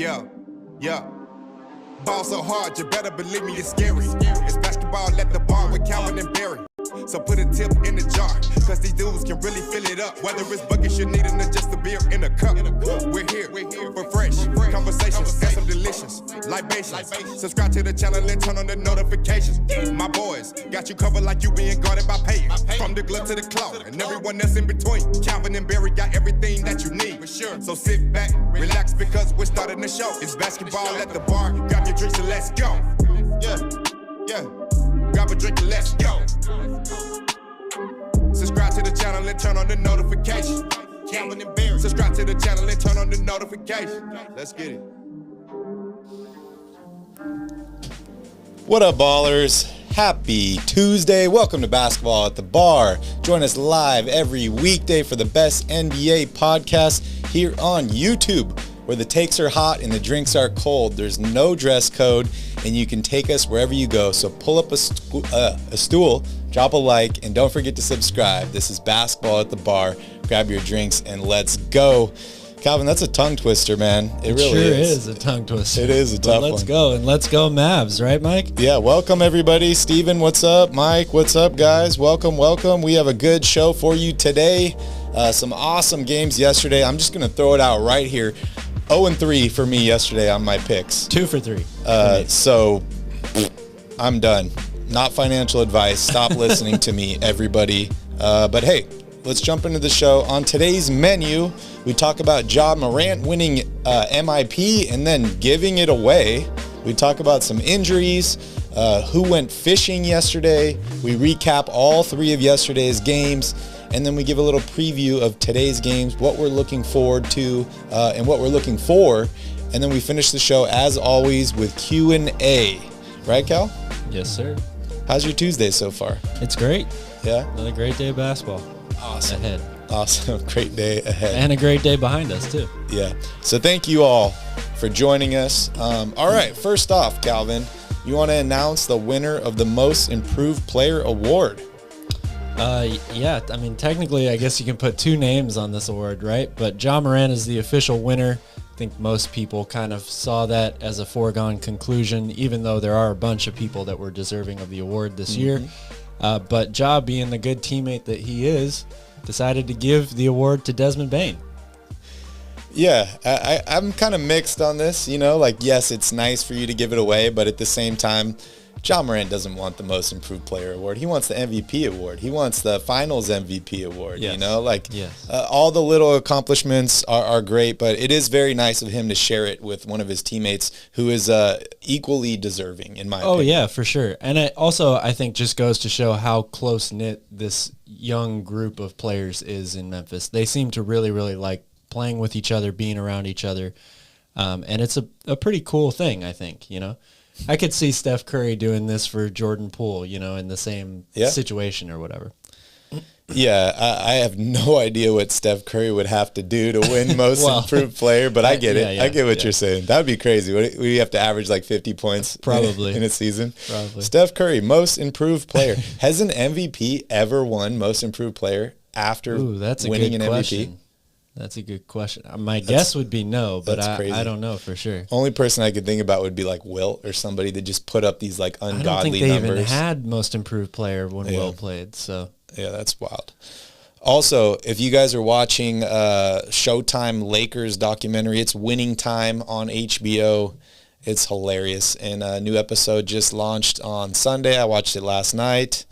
Yeah, yeah. Ball so hard, you better believe me, it's scary. It's basketball at the bar with Calvin and Barry. So put a tip in the jar, cause these dudes can really fill it up. Whether it's buckets you need or just a beer in a cup. We're here for fresh conversations and some delicious libations. Subscribe to the channel and turn on the notifications. My boys got you covered like you being guarded by payers. From the glove to the claw and everyone else in between. Calvin and Barry got everything that you need. So sit back, relax, because we're starting the show. It's basketball at the bar. Grab your drinks and let's go. Yeah. Grab a drink and let's go. Subscribe to the channel and turn on the notification. Calvin and Barry. Subscribe to the channel and turn on the notification. Let's get it. What up, ballers? Happy Tuesday. Welcome to Basketball at the Bar. Join us live every weekday for the best NBA podcast here on YouTube, where the takes are hot and the drinks are cold. There's no dress code, and you can take us wherever you go. So pull up a stool, drop a like, and don't forget to subscribe. This is Basketball at the Bar. Grab your drinks and let's go. Calvin, that's a tongue twister, man. It really sure is a tongue twister. It is a tough one. Let's go, and let's go Mavs, right, Mike? Yeah, welcome everybody. Steven, what's up? Mike, what's up, guys? Welcome. We have a good show for you today. Some awesome games yesterday. I'm just going to throw it out right here. 0-3 for me yesterday on my picks. 2 for 3. So I'm done. Not financial advice. Stop listening to me, everybody. But hey, let's jump into the show. On today's menu, we talk about Ja Morant winning MIP and then giving it away. We talk about some injuries, who went fishing yesterday. We recap all 3 of yesterday's games, and then we give a little preview of today's games, what we're looking forward to and what we're looking for. And then we finish the show, as always, with Q&A. Right, Cal? Yes, sir. How's your Tuesday so far? It's great. Yeah? Another great day of basketball. Awesome. Ahead. Awesome. Great day ahead. And a great day behind us, too. Yeah. So thank you all for joining us. All right. First off, Calvin, you want to announce the winner of the Most Improved Player Award. Yeah. I mean, technically, I guess you can put 2 names on this award, right? But Ja Morant is the official winner. I think most people kind of saw that as a foregone conclusion, even though there are a bunch of people that were deserving of the award this year. But Ja, being the good teammate that he is, decided to give the award to Desmond Bane. Yeah, I'm kind of mixed on this, yes, it's nice for you to give it away, but at the same time, Ja Morant doesn't want the Most Improved Player Award. He wants the MVP award. He wants the Finals MVP award, Yes. All the little accomplishments are great, but it is very nice of him to share it with one of his teammates who is equally deserving, in my opinion. Oh, yeah, for sure. And it also, I think, just goes to show how close-knit this young group of players is in Memphis. They seem to really, really like playing with each other, being around each other. And it's a pretty cool thing, I think, I could see Steph Curry doing this for Jordan Poole, in the same situation or whatever. Yeah, I have no idea what Steph Curry would have to do to win Most Improved Player, but I get it. I get what you're saying. That would be crazy. Would we have to average like 50 points probably in a season? Probably. Steph Curry, Most Improved Player. Has an MVP ever won Most Improved Player after winning an MVP? That's a good question. My guess would be no, but I don't know for sure. Only person I could think about would be like Wilt or somebody that just put up these like ungodly numbers. I don't think they even had Most Improved Player when Wilt played. So yeah, that's wild. Also, if you guys are watching Showtime Lakers documentary, it's Winning Time on HBO. It's hilarious, and a new episode just launched on Sunday. I watched it last night.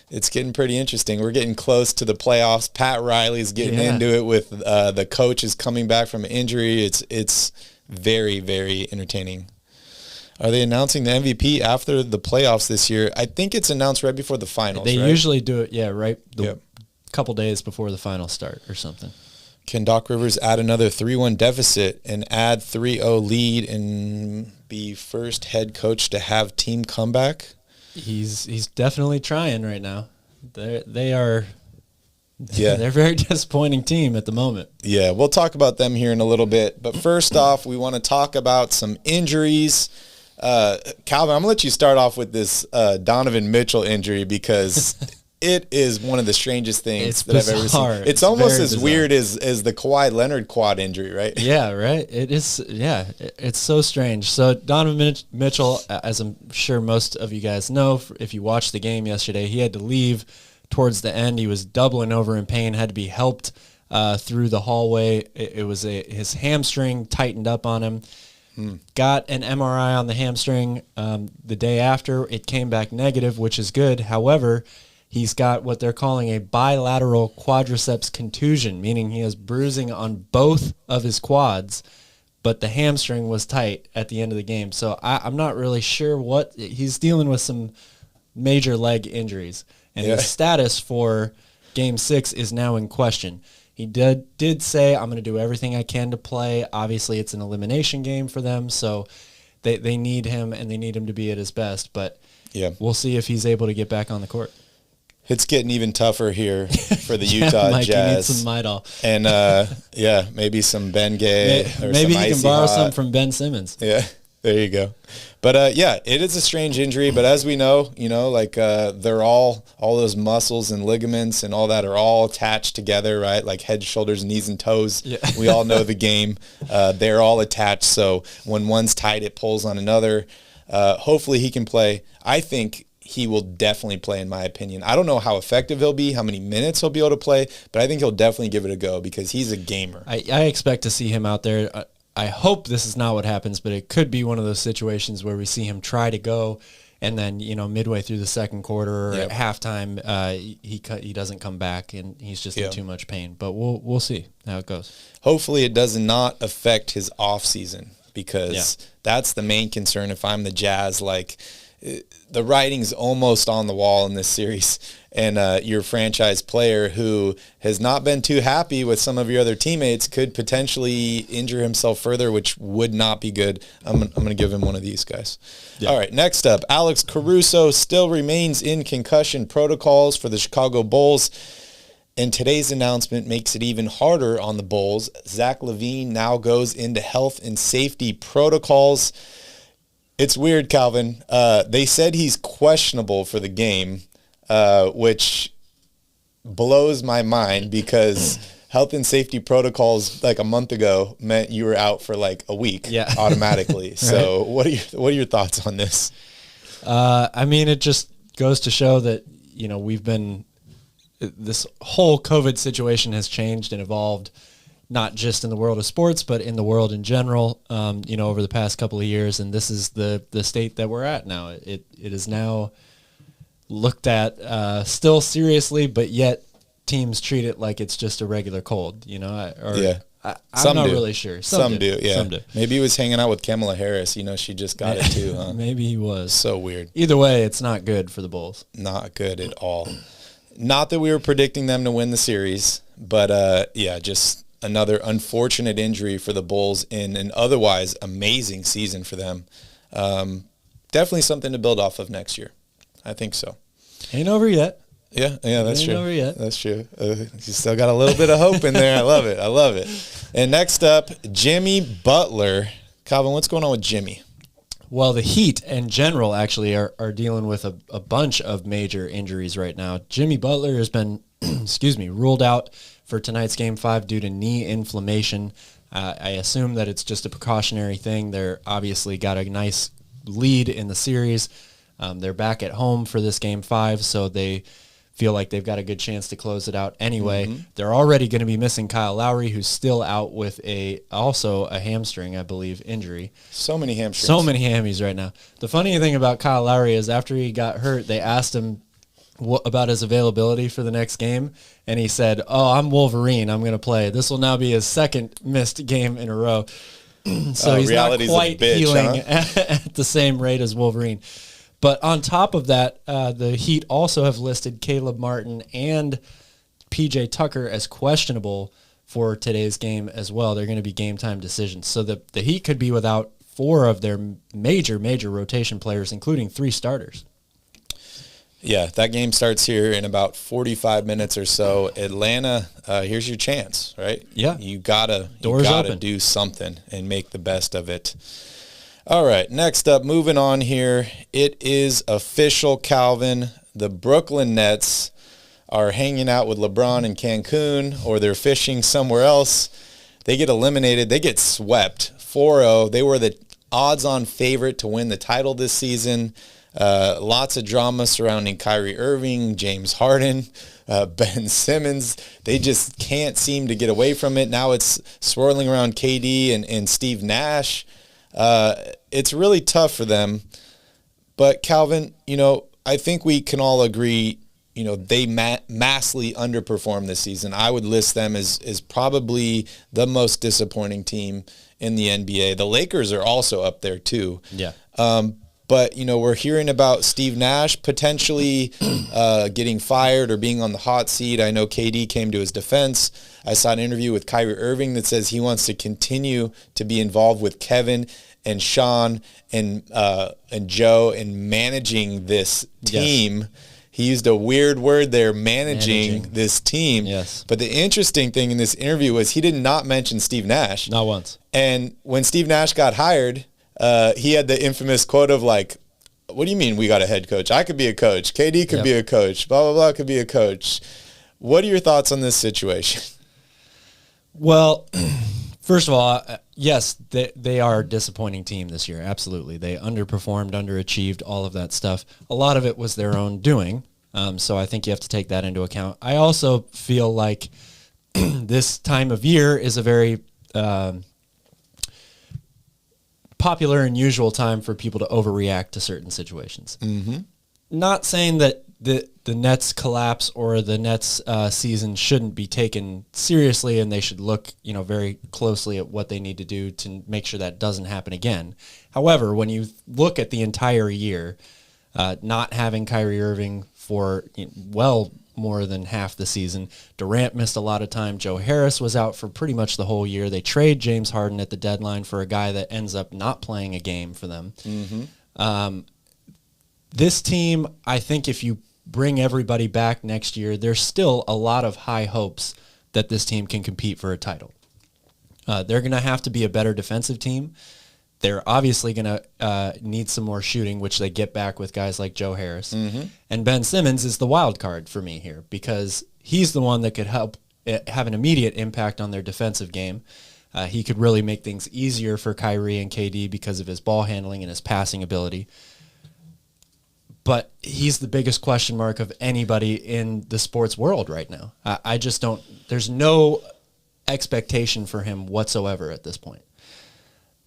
It's getting pretty interesting. We're getting close to the playoffs. Pat Riley's getting into it with the coach is coming back from injury. It's very, very entertaining. Are they announcing the MVP after the playoffs this year? I think it's announced right before the finals, They right? usually do it, right? Couple days before the finals start or something. Can Doc Rivers add another 3-1 deficit and add 3-0 lead and be first head coach to have team comeback? He's definitely trying right now. They're a very disappointing team at the moment. Yeah, we'll talk about them here in a little bit. But first off, we want to talk about some injuries. Calvin, I'm going to let you start off with this Donovan Mitchell injury because It is one of the strangest things It's that I've ever bizarre. seen. It's almost very as bizarre. weird as the Kawhi Leonard quad injury, right? Yeah, right. It is. Yeah, it's so strange. So Donovan Mitchell, as I'm sure most of you guys know, if you watched the game yesterday, he had to leave towards the end. He was doubling over in pain, had to be helped through the hallway. It was his hamstring tightened up on him. Got an MRI on the hamstring the day after. It came back negative, which is good. However, he's got what they're calling a bilateral quadriceps contusion, meaning he has bruising on both of his quads, but the hamstring was tight at the end of the game. So I'm not really sure what he's dealing with, some major leg injuries, and his status for Game 6 is now in question. He did say, I'm going to do everything I can to play. Obviously, it's an elimination game for them, so they need him, and they need him to be at his best. But we'll see if he's able to get back on the court. It's getting even tougher here for the Utah Mike, Jazz. You need some Midol. And, maybe some Ben Gay. Maybe some he can borrow some from Ben Simmons. Yeah, there you go. But, it is a strange injury. But as we know, they're all those muscles and ligaments and all that are all attached together, right? Like head, shoulders, knees, and toes. Yeah. We all know the game. They're all attached. So when one's tight, it pulls on another. Hopefully he can play. I think he will definitely play, in my opinion. I don't know how effective he'll be, how many minutes he'll be able to play, but I think he'll definitely give it a go because he's a gamer. I expect to see him out there. I hope this is not what happens, but it could be one of those situations where we see him try to go, and then midway through the second quarter or at halftime, he doesn't come back and he's just in too much pain. But we'll see how it goes. Hopefully, it does not affect his off season because that's the main concern. If I'm the Jazz, the writing's almost on the wall in this series, and your franchise player who has not been too happy with some of your other teammates could potentially injure himself further, which would not be good. I'm going to give him one of these guys. Yeah. All right, next up, Alex Caruso still remains in concussion protocols for the Chicago Bulls, and today's announcement makes it even harder on the Bulls. Zach Lavine now goes into health and safety protocols. It's weird, Calvin. They said he's questionable for the game, which blows my mind because health and safety protocols like a month ago meant you were out for a week automatically. Right. So what are your thoughts on this? It just goes to show that, this whole COVID situation has changed and evolved, not just in the world of sports, but in the world in general, over the past couple of years. And this is the state that we're at now. It is now looked at still seriously, but yet teams treat it like it's just a regular cold, I'm not really sure. Some do. Maybe he was hanging out with Kamala Harris. She just got it too, huh? Maybe he was. So weird. Either way, it's not good for the Bulls. Not good at all. Not that we were predicting them to win the series, but just another unfortunate injury for the Bulls in an otherwise amazing season for them. Definitely something to build off of next year. I think so. Ain't over yet. Yeah, that's true. Ain't over yet. That's true. You still got a little bit of hope in there. I love it. And next up, Jimmy Butler. Calvin, what's going on with Jimmy? Well, the Heat in general actually are dealing with a bunch of major injuries right now. Jimmy Butler has been, ruled out for tonight's Game 5 due to knee inflammation. I assume that it's just a precautionary thing. They're obviously got a nice lead in the series. They're back at home for this Game 5, so they feel like they've got a good chance to close it out anyway. Mm-hmm. They're already going to be missing Kyle Lowry, who's still out with also a hamstring, I believe, injury. So many hamstrings. So many hammies right now. The funny thing about Kyle Lowry is after he got hurt, they asked him about his availability for the next game, and he said, I'm Wolverine. I'm going to play. This will now be his second missed game in a row. So he's not quite healing at the same rate as Wolverine. But on top of that, the Heat also have listed Caleb Martin and PJ Tucker as questionable for today's game as well. They're going to be game time decisions. So the Heat could be without 4 of their major rotation players, including 3 starters. Yeah, that game starts here in about 45 minutes or so. Atlanta, here's your chance, right? Yeah. You gotta do something and make the best of it. All right, next up, moving on here. It is official, Calvin. The Brooklyn Nets are hanging out with LeBron in Cancun or they're fishing somewhere else. They get eliminated. They get swept 4-0. They were the odds-on favorite to win the title this season. Lots of drama surrounding Kyrie Irving, James Harden, Ben Simmons. They just can't seem to get away from it. Now it's swirling around KD and Steve Nash. It's really tough for them. But Calvin, I think we can all agree, they massively underperformed this season. I would list them as probably the most disappointing team in the NBA. The Lakers are also up there too. Yeah. But, we're hearing about Steve Nash potentially getting fired or being on the hot seat. I know KD came to his defense. I saw an interview with Kyrie Irving that says he wants to continue to be involved with Kevin and Sean and Joe in managing this team. Yes. He used a weird word there, managing this team. Yes. But the interesting thing in this interview was he did not mention Steve Nash. Not once. And when Steve Nash got hired, he had the infamous quote of like, what do you mean we got a head coach? I could be a coach. KD could be a coach. Blah, blah, blah could be a coach. What are your thoughts on this situation? Well, first of all, yes, they are a disappointing team this year. Absolutely. They underperformed, underachieved, all of that stuff. A lot of it was their own doing. So I think you have to take that into account. I also feel like this time of year is a very popular and usual time for people to overreact to certain situations. Mm-hmm. Not saying that the Nets collapse or the Nets season shouldn't be taken seriously and they should look, very closely at what they need to do to make sure that doesn't happen again. However, when you look at the entire year, not having Kyrie Irving for well more than half the season, Durant missed a lot of time. Joe Harris was out for pretty much the whole year. They trade James Harden at the deadline for a guy that ends up not playing a game for them. Mm-hmm. This team, I think if you bring everybody back next year, there's still a lot of high hopes that this team can compete for a title. They're going to have to be a better defensive team. They're obviously going to need some more shooting, which they get back with guys like Joe Harris. Mm-hmm. And Ben Simmons is the wild card for me here because he's the one that could help have an immediate impact on their defensive game. He could really make things easier for Kyrie and KD because of his ball handling and his passing ability. But he's the biggest question mark of anybody in the sports world right now. I just don't – there's no expectation for him whatsoever at this point.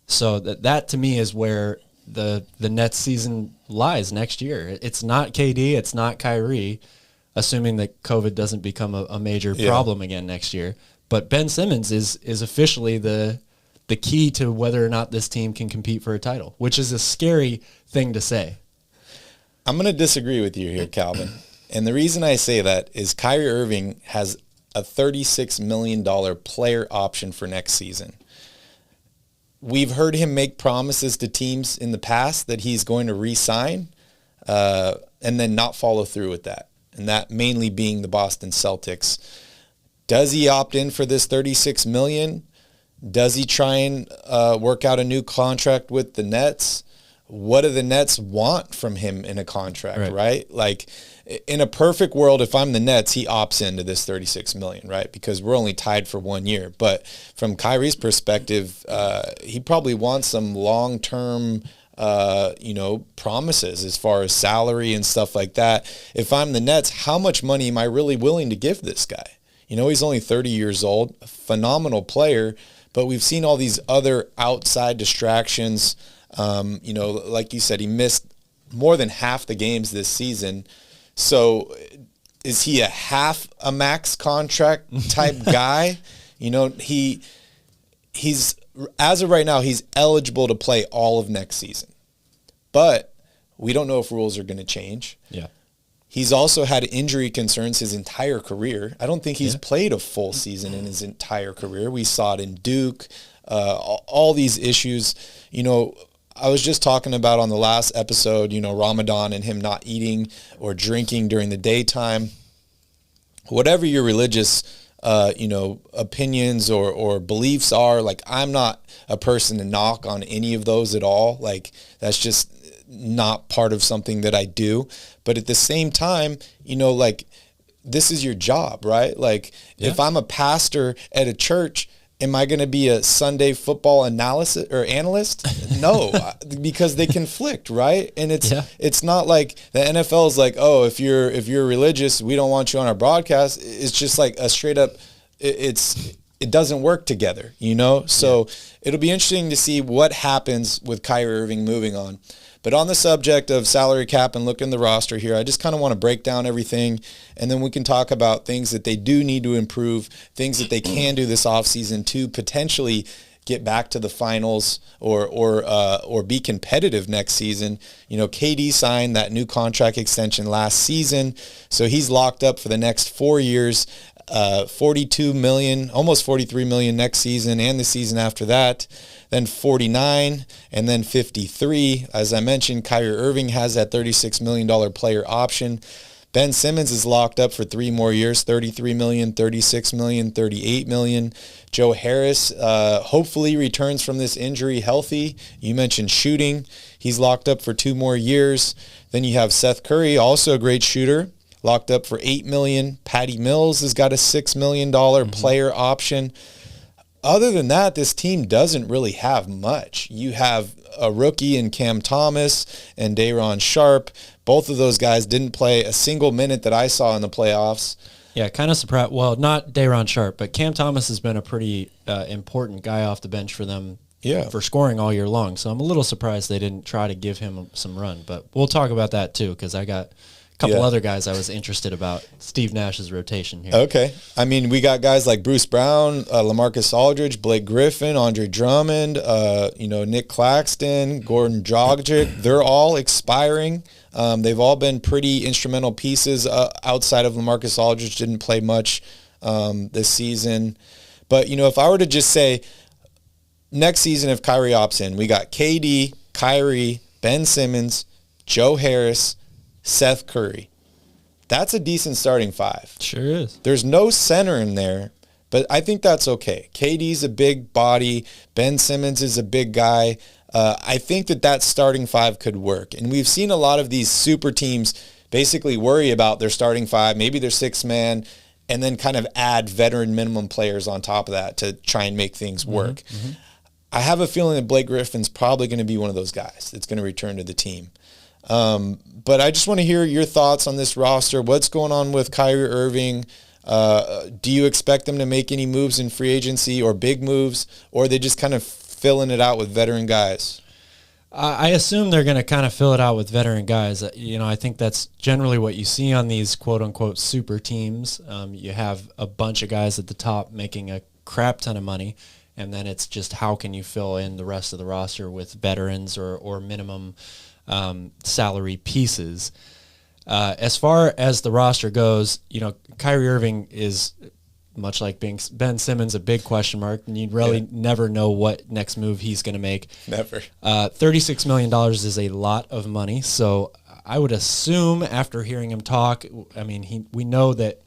So that to me is where the Nets season lies next year. It's not KD, it's not Kyrie, assuming that COVID doesn't become a major problem again next year. But Ben Simmons is officially the key to whether or not this team can compete for a title, which is a scary thing to say. I'm going to disagree with you here, Calvin. And the reason I say that is Kyrie Irving has a $36 million player option for next season. We've heard him make promises to teams in the past that he's going to re-sign and then not follow through with that, and that mainly being the Boston Celtics. Does he opt in for this $36 million? Does he try and work out a new contract with the Nets? What do the Nets want from him in a contract, right? Like, in a perfect world, if I'm the Nets, he opts into this $36 million, right? Because we're only tied for 1 year. But from Kyrie's perspective, he probably wants some long-term, promises as far as salary and stuff like that. If I'm the Nets, how much money am I really willing to give this guy? He's only 30 years old, a phenomenal player, but we've seen all these other outside distractions. Like you said, he missed more than half the games this season. So is he a half a max contract type guy? He's as of right now, he's eligible to play all of next season. But we don't know if rules are going to change. Yeah. He's also had injury concerns his entire career. I don't think he's played a full season in his entire career. We saw it in Duke, all these issues. I was just talking about on the last episode, Ramadan and him not eating or drinking during the daytime. Whatever your religious, opinions or beliefs are, like, I'm not a person to knock on any of those at all. Like, that's just not part of something that I do. But at the same time, this is your job, right? Like if I'm a pastor at a church, am I going to be a Sunday football analyst? No, because they conflict, right? And it's not like the NFL is like, oh, if you're religious, we don't want you on our broadcast. It's just like a straight up, it doesn't work together, you know? So it'll be interesting to see what happens with Kyrie Irving moving on. But on the subject of salary cap and looking at the roster here, I just kind of want to break down everything, and then we can talk about things that they do need to improve, things that they can do this offseason to potentially get back to the finals or be competitive next season. You know, KD signed that new contract extension last season, so he's locked up for the next 4 years, $42 million, almost $43 million next season and the season after that. Then 49, and then 53. As I mentioned, Kyrie Irving has that $36 million player option. Ben Simmons is locked up for 3 more years, $33 million, $36 million, $38 million. Joe Harris hopefully returns from this injury healthy. You mentioned shooting. He's locked up for 2 more years. Then you have Seth Curry, also a great shooter, locked up for $8 million. Patty Mills has got a $6 million player option. Other than that, this team doesn't really have much. You have a rookie in Cam Thomas and Day'Ron Sharpe. Both of those guys didn't play a single minute that I saw in the playoffs. Yeah, kind of surprised. Well, not Day'Ron Sharpe, but Cam Thomas has been a pretty important guy off the bench for them for scoring all year long. So I'm a little surprised they didn't try to give him some run. But we'll talk about that too, because I got couple other guys I was interested about Steve Nash's rotation here. Okay. I mean, we got guys like Bruce Brown, LaMarcus Aldridge, Blake Griffin, Andre Drummond, Nick Claxton, Gordon Dragic. They're all expiring. They've all been pretty instrumental pieces outside of LaMarcus Aldridge. Didn't play much this season. But, if I were to just say next season if Kyrie opts in, we got KD, Kyrie, Ben Simmons, Joe Harris, Seth Curry. That's a decent starting 5. Sure is. There's no center in there, but I think that's okay. KD's a big body. Ben Simmons is a big guy. I think that starting 5 could work. And we've seen a lot of these super teams basically worry about their starting 5, maybe their 6-man, and then kind of add veteran minimum players on top of that to try and make things work. Mm-hmm. I have a feeling that Blake Griffin's probably going to be one of those guys that's going to return to the team. But I just want to hear your thoughts on this roster. What's going on with Kyrie Irving? Do you expect them to make any moves in free agency or big moves, or are they just kind of filling it out with veteran guys? I assume they're going to kind of fill it out with veteran guys. I think that's generally what you see on these quote-unquote super teams. You have a bunch of guys at the top making a crap ton of money, and then it's just how can you fill in the rest of the roster with veterans or minimum salary pieces. As far as the roster goes, Kyrie Irving is, much like being Ben Simmons, a big question mark, and you really never know what next move he's going to make. Never. $36 million is a lot of money, so I would assume after hearing him talk, we know that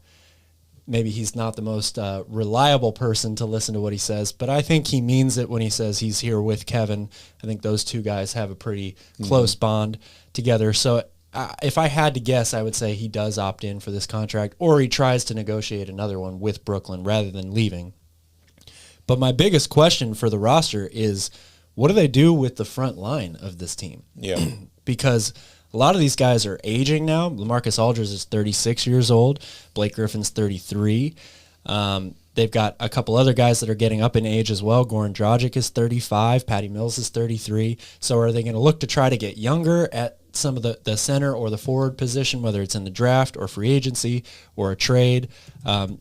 maybe he's not the most reliable person to listen to what he says, but I think he means it when he says he's here with Kevin. I think those two guys have a pretty close bond together. So if I had to guess, I would say he does opt in for this contract, or he tries to negotiate another one with Brooklyn rather than leaving. But my biggest question for the roster is, what do they do with the front line of this team? Yeah. Because a lot of these guys are aging now. LaMarcus Aldridge is 36 years old. Blake Griffin's 33. They've got a couple other guys that are getting up in age as well. Goran Dragic is 35. Patty Mills is 33. So are they going to look to try to get younger at some of the center or the forward position, whether it's in the draft or free agency or a trade?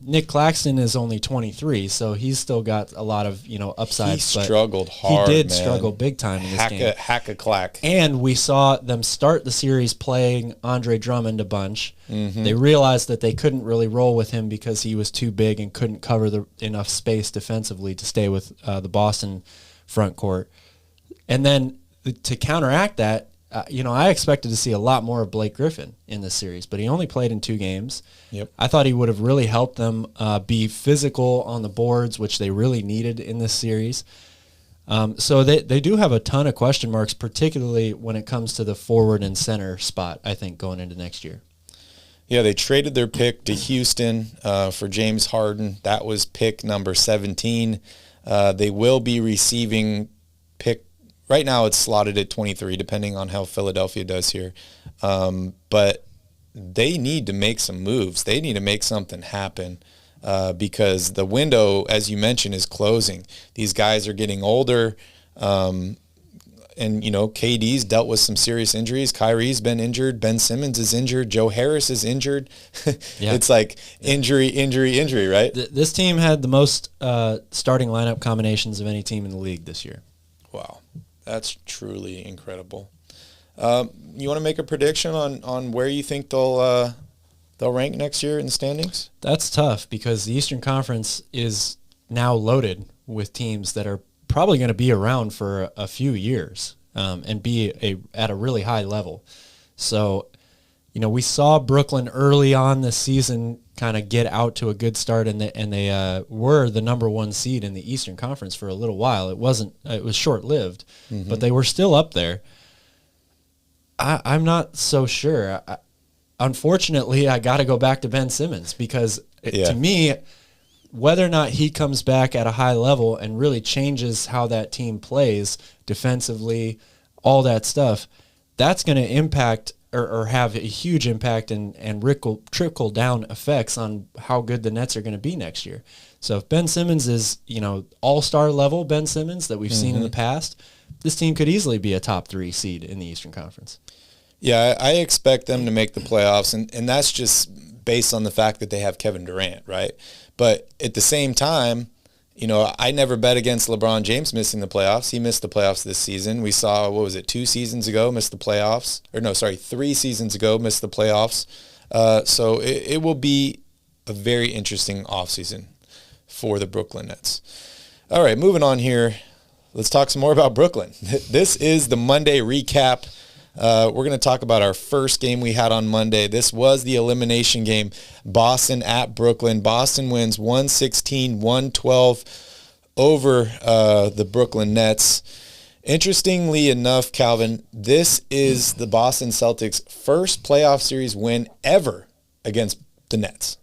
Nick Claxton is only 23, so he's still got a lot of upside. He struggled hard. He did man. struggle big time in this game. Hack a clack. And we saw them start the series playing Andre Drummond a bunch. Mm-hmm. They realized that they couldn't really roll with him because he was too big and couldn't cover enough space defensively to stay with the Boston front court. And then to counteract that, I expected to see a lot more of Blake Griffin in this series, but he only played in 2 games. Yep. I thought he would have really helped them be physical on the boards, which they really needed in this series. So they do have a ton of question marks, particularly when it comes to the forward and center spot, I think, going into next year. Yeah, they traded their pick to Houston for James Harden. That was pick number 17. They will be receiving pick. Right now it's slotted at 23, depending on how Philadelphia does here. But they need to make some moves. They need to make something happen because the window, as you mentioned, is closing. These guys are getting older. And, KD's dealt with some serious injuries. Kyrie's been injured. Ben Simmons is injured. Joe Harris is injured. Yeah. It's like injury, right? This team had the most starting lineup combinations of any team in the league this year. Wow. That's truly incredible. You want to make a prediction on where you think they'll rank next year in the standings? That's tough because the Eastern Conference is now loaded with teams that are probably going to be around for a few years and be at a really high level. So, we saw Brooklyn early on this season kind of get out to a good start, and they were the number one seed in the Eastern Conference for a little while. It was short-lived, but they were still up there. I'm not so sure. Unfortunately, I got to go back to Ben Simmons because to me, whether or not he comes back at a high level and really changes how that team plays defensively, all that stuff, that's going to impact or have a huge impact and trickle down effects on how good the Nets are going to be next year. So if Ben Simmons is, all-star level Ben Simmons that we've seen in the past, this team could easily be a top 3 seed in the Eastern Conference. Yeah, I expect them to make the playoffs, and that's just based on the fact that they have Kevin Durant, right? But at the same time, I never bet against LeBron James missing the playoffs. He missed the playoffs this season. We saw, 2 seasons ago, missed the playoffs. 3 seasons ago, missed the playoffs. So it will be a very interesting offseason for the Brooklyn Nets. All right, moving on here. Let's talk some more about Brooklyn. This is the Monday recap. We're going to talk about our first game we had on Monday. This was the elimination game, Boston at Brooklyn. Boston wins 116-112 over the Brooklyn Nets. Interestingly enough, Calvin, this is the Boston Celtics' first playoff series win ever against the Nets,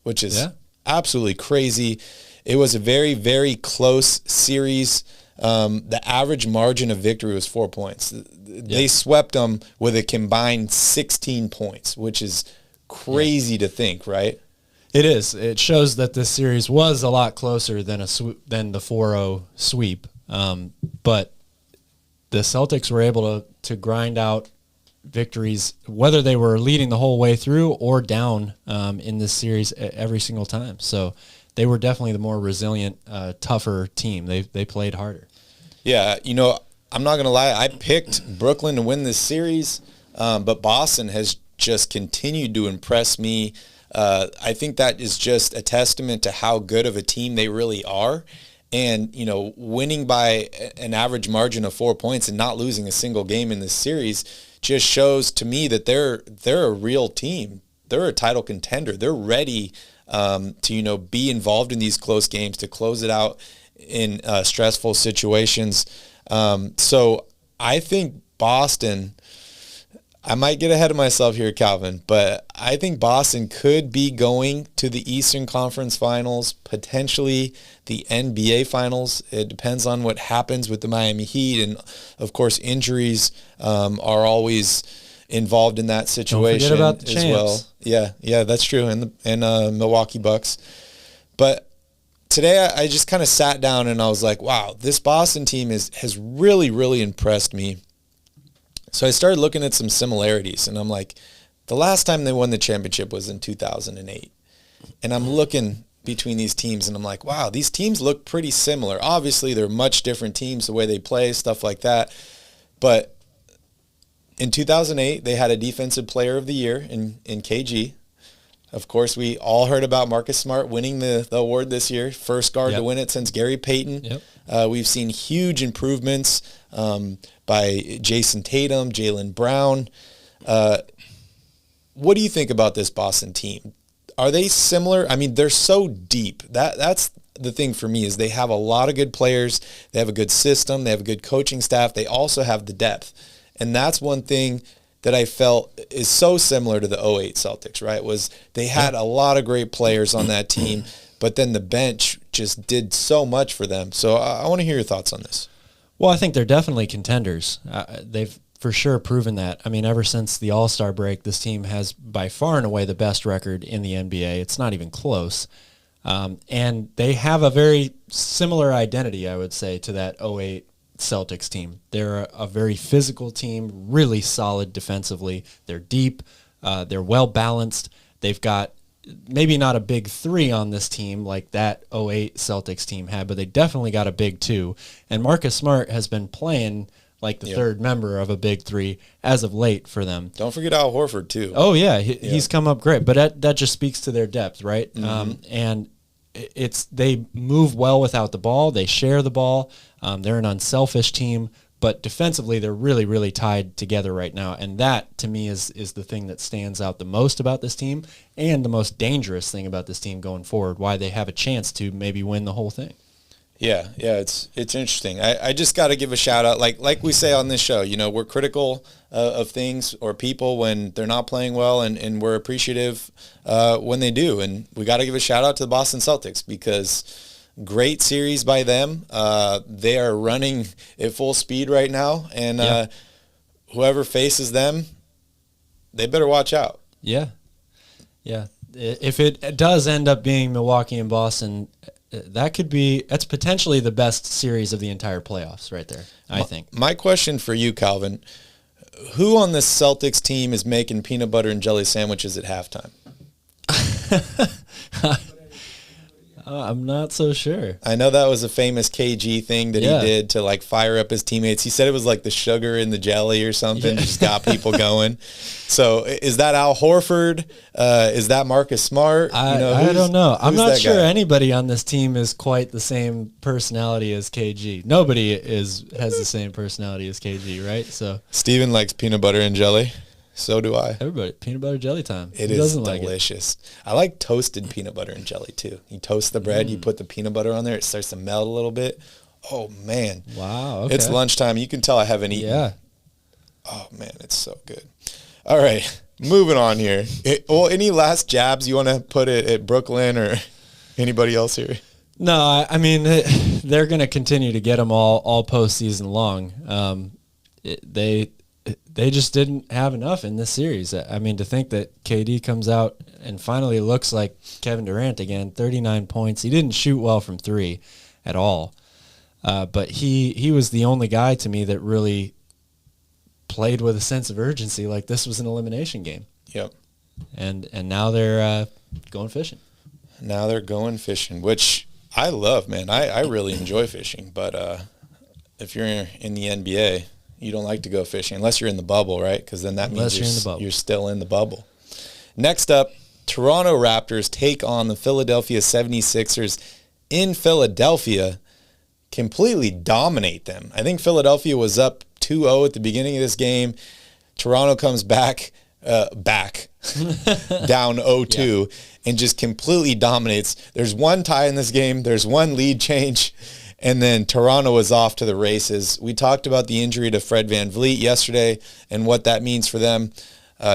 which is absolutely crazy. It was a very, very close series. The average margin of victory was 4 points. They swept them with a combined 16 points, which is crazy to think, right? It is. It shows that this series was a lot closer than the 4-0 sweep. But the Celtics were able to grind out victories, whether they were leading the whole way through or down in this series every single time. So they were definitely the more resilient, tougher team. They played harder. Yeah, I'm not going to lie. I picked Brooklyn to win this series, but Boston has just continued to impress me. I think that is just a testament to how good of a team they really are. And, winning by an average margin of 4 points and not losing a single game in this series just shows to me that they're a real team. They're a title contender. They're ready to be involved in these close games, to close it out in stressful situations. So I think Boston, I might get ahead of myself here, Calvin, but I think Boston could be going to the Eastern Conference Finals, potentially the NBA Finals. It depends on what happens with the Miami Heat, and of course injuries are always involved in that situation. Don't forget about the as champs. well. Yeah, that's true, and Milwaukee Bucks. But today I just kind of sat down and I was like, wow, this Boston team has really, really impressed me. So I started looking at some similarities, and I'm like, the last time they won the championship was in 2008. And I'm looking between these teams, and I'm like, wow, these teams look pretty similar. Obviously, they're much different teams, the way they play, stuff like that. But in 2008, they had a Defensive Player of the Year in KG. Of course, we all heard about Marcus Smart winning the award this year. First guard to win it since Gary Payton. We've seen huge improvements by Jason Tatum, Jaylen Brown. What do you think about this Boston team? Are they similar? I mean, they're so deep. That's the thing for me, is they have a lot of good players. They have a good system. They have a good coaching staff. They also have the depth. And that's one thing that I felt is so similar to the '08 Celtics, right? Was they had a lot of great players on that team, but then the bench just did so much for them. So I want to hear your thoughts on this. Well, I think they're definitely contenders. They've for sure proven that. I mean, ever since the All-Star break, this team has by far and away the best record in the NBA. It's not even close. And they have a very similar identity, I would say, to that '08 Celtics team. They're a very physical team, really solid defensively. They're deep. They're well-balanced. They've got maybe not a big three on this team like that '08 Celtics team had, but they definitely got a big two. And Marcus Smart has been playing like the third member of a big three as of late for them. Don't forget Al Horford, too. Oh, yeah. He's come up great. But that just speaks to their depth, right? And they move well without the ball. They share the ball. They're an unselfish team. But defensively, they're really, really tied together right now. And that, to me, is the thing that stands out the most about this team and the most dangerous thing about this team going forward, why they have a chance to maybe win the whole thing. Yeah, it's interesting. I just got to give a shout out, like we say on this show, you know, we're critical of things or people when they're not playing well, and we're appreciative when they do. And we got to give a shout out to the Boston Celtics because great series by them. They are running at full speed right now, and whoever faces them, they better watch out. Yeah. If it does end up being Milwaukee and Boston, that's potentially the best series of the entire playoffs right there, I think. My question for you, Calvin, who on this Celtics team is making peanut butter and jelly sandwiches at halftime? I'm not so sure. I know that was a famous KG thing that he did to like fire up his teammates. He said it was like the sugar in the jelly or something. Just got people going. So is that Al Horford? Is that Marcus Smart? I don't know. I'm not sure anybody on this team is quite the same personality as KG. Nobody has the same personality as KG, right? So Steven likes peanut butter and jelly. So do I. Everybody, peanut butter jelly time. It is delicious. I like toasted peanut butter and jelly too. You toast the bread, you put the peanut butter on there, it starts to melt a little bit. Oh man. Wow. Okay. It's lunchtime. You can tell I haven't eaten. Yeah. Oh man, it's so good. All right, moving on here. Any last jabs you want to put at Brooklyn or anybody else here? No, I mean they're going to continue to get them all postseason long. They just didn't have enough in this series. I mean, to think that KD comes out and finally looks like Kevin Durant again, 39 points. He didn't shoot well from three at all. But he was the only guy to me that really played with a sense of urgency, like this was an elimination game. Yep. And now they're going fishing. Now they're going fishing, which I love, man. I really enjoy fishing. But if you're in the NBA, you don't like to go fishing unless you're in the bubble, right? Because then that means you're still in the bubble. Next up, Toronto Raptors take on the Philadelphia 76ers in Philadelphia, completely dominate them. I think Philadelphia was up 2-0 at the beginning of this game. Toronto comes back down 0-2 and just completely dominates. There's one tie in this game. There's one lead change. And then Toronto was off to the races. We talked about the injury to Fred VanVleet yesterday and what that means for them.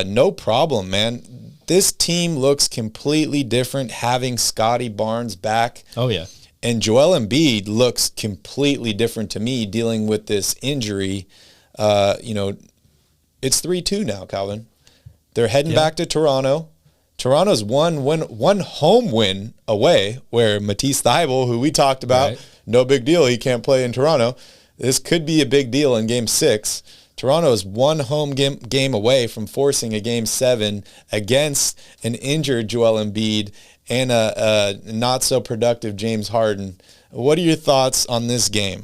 No problem, man. This team looks completely different having Scotty Barnes back. Oh, yeah. And Joel Embiid looks completely different to me dealing with this injury. It's 3-2 now, Calvin. They're heading back to Toronto. Toronto's one home win away, where Matisse Thybulle, who we talked about, no big deal, he can't play in Toronto. This could be a big deal in Game 6. Toronto is one home game away from forcing a Game 7 against an injured Joel Embiid and a not-so-productive James Harden. What are your thoughts on this game?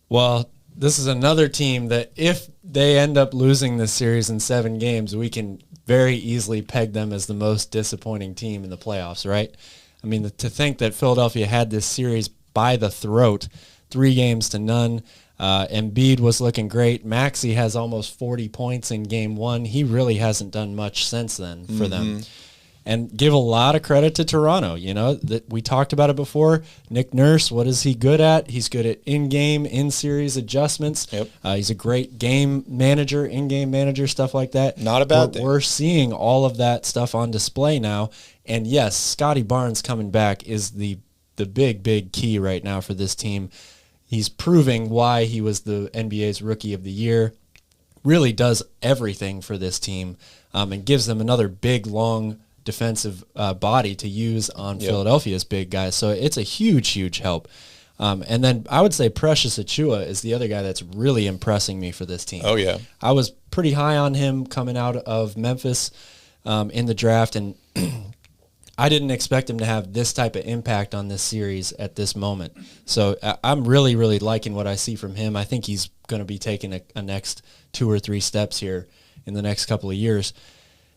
Well, this is another team that if they end up losing this series in 7 games, we can very easily peg them as the most disappointing team in the playoffs, right? I mean, to think that Philadelphia had this series by the throat, 3-0. Embiid was looking great. Maxey has almost 40 points in Game 1. He really hasn't done much since then for them. and give a lot of credit to Toronto. You know, that we talked about it before. Nick Nurse, what is he good at? He's good at in-game, in-series adjustments. Yep. He's a great game manager, in-game manager, stuff like that. Not a bad thing. We're seeing all of that stuff on display now. And yes, Scotty Barnes coming back is the big key right now for this team. He's proving why he was the NBA's Rookie of the Year. Really does everything for this team, and gives them another big, long defensive body to use on Philadelphia's big guys. So it's a huge help. And then I would say Precious Achiuwa is the other guy that's really impressing me for this team. Oh, yeah. I was pretty high on him coming out of Memphis in the draft, and I didn't expect him to have this type of impact on this series at this moment. So I'm really liking what I see from him. I think he's going to be taking a next 2 or 3 steps here in the next couple of years.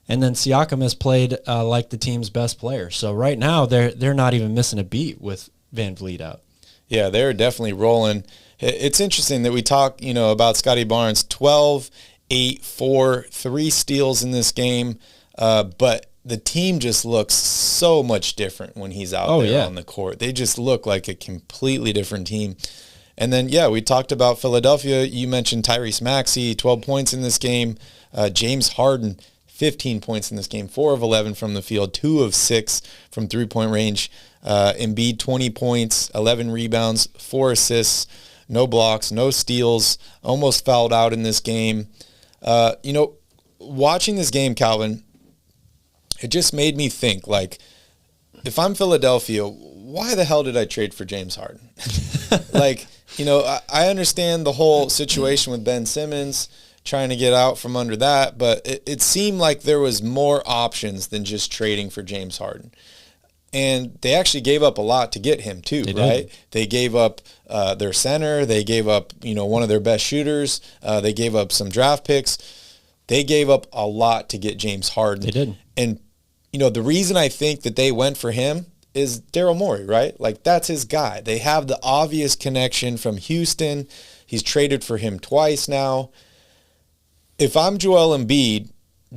And then Siakam has played like the team's best player. So right now they're not even missing a beat with Van Vliet out. Yeah, they're definitely rolling. It's interesting that we talk, about Scotty Barnes, 12, 8, 4, 3 steals in this game. But the team just looks so much different when he's out there on the court. They just look like a completely different team. And then, we talked about Philadelphia. You mentioned Tyrese Maxey, 12 points in this game. James Harden, 15 points in this game, 4 of 11 from the field, 2 of 6 from three-point range. Embiid, 20 points, 11 rebounds, 4 assists, no blocks, no steals, almost fouled out in this game. Watching this game, Calvin, it just made me think, like, if I'm Philadelphia, why the hell did I trade for James Harden? I understand the whole situation with Ben Simmons, trying to get out from under that, but it seemed like there was more options than just trading for James Harden. And they actually gave up a lot to get him too, right? They gave up their center. They gave up, one of their best shooters. They gave up some draft picks. They gave up a lot to get James Harden. They did. And, the reason I think that they went for him is Daryl Morey, right? Like, that's his guy. They have the obvious connection from Houston. He's traded for him twice now. If I'm Joel Embiid,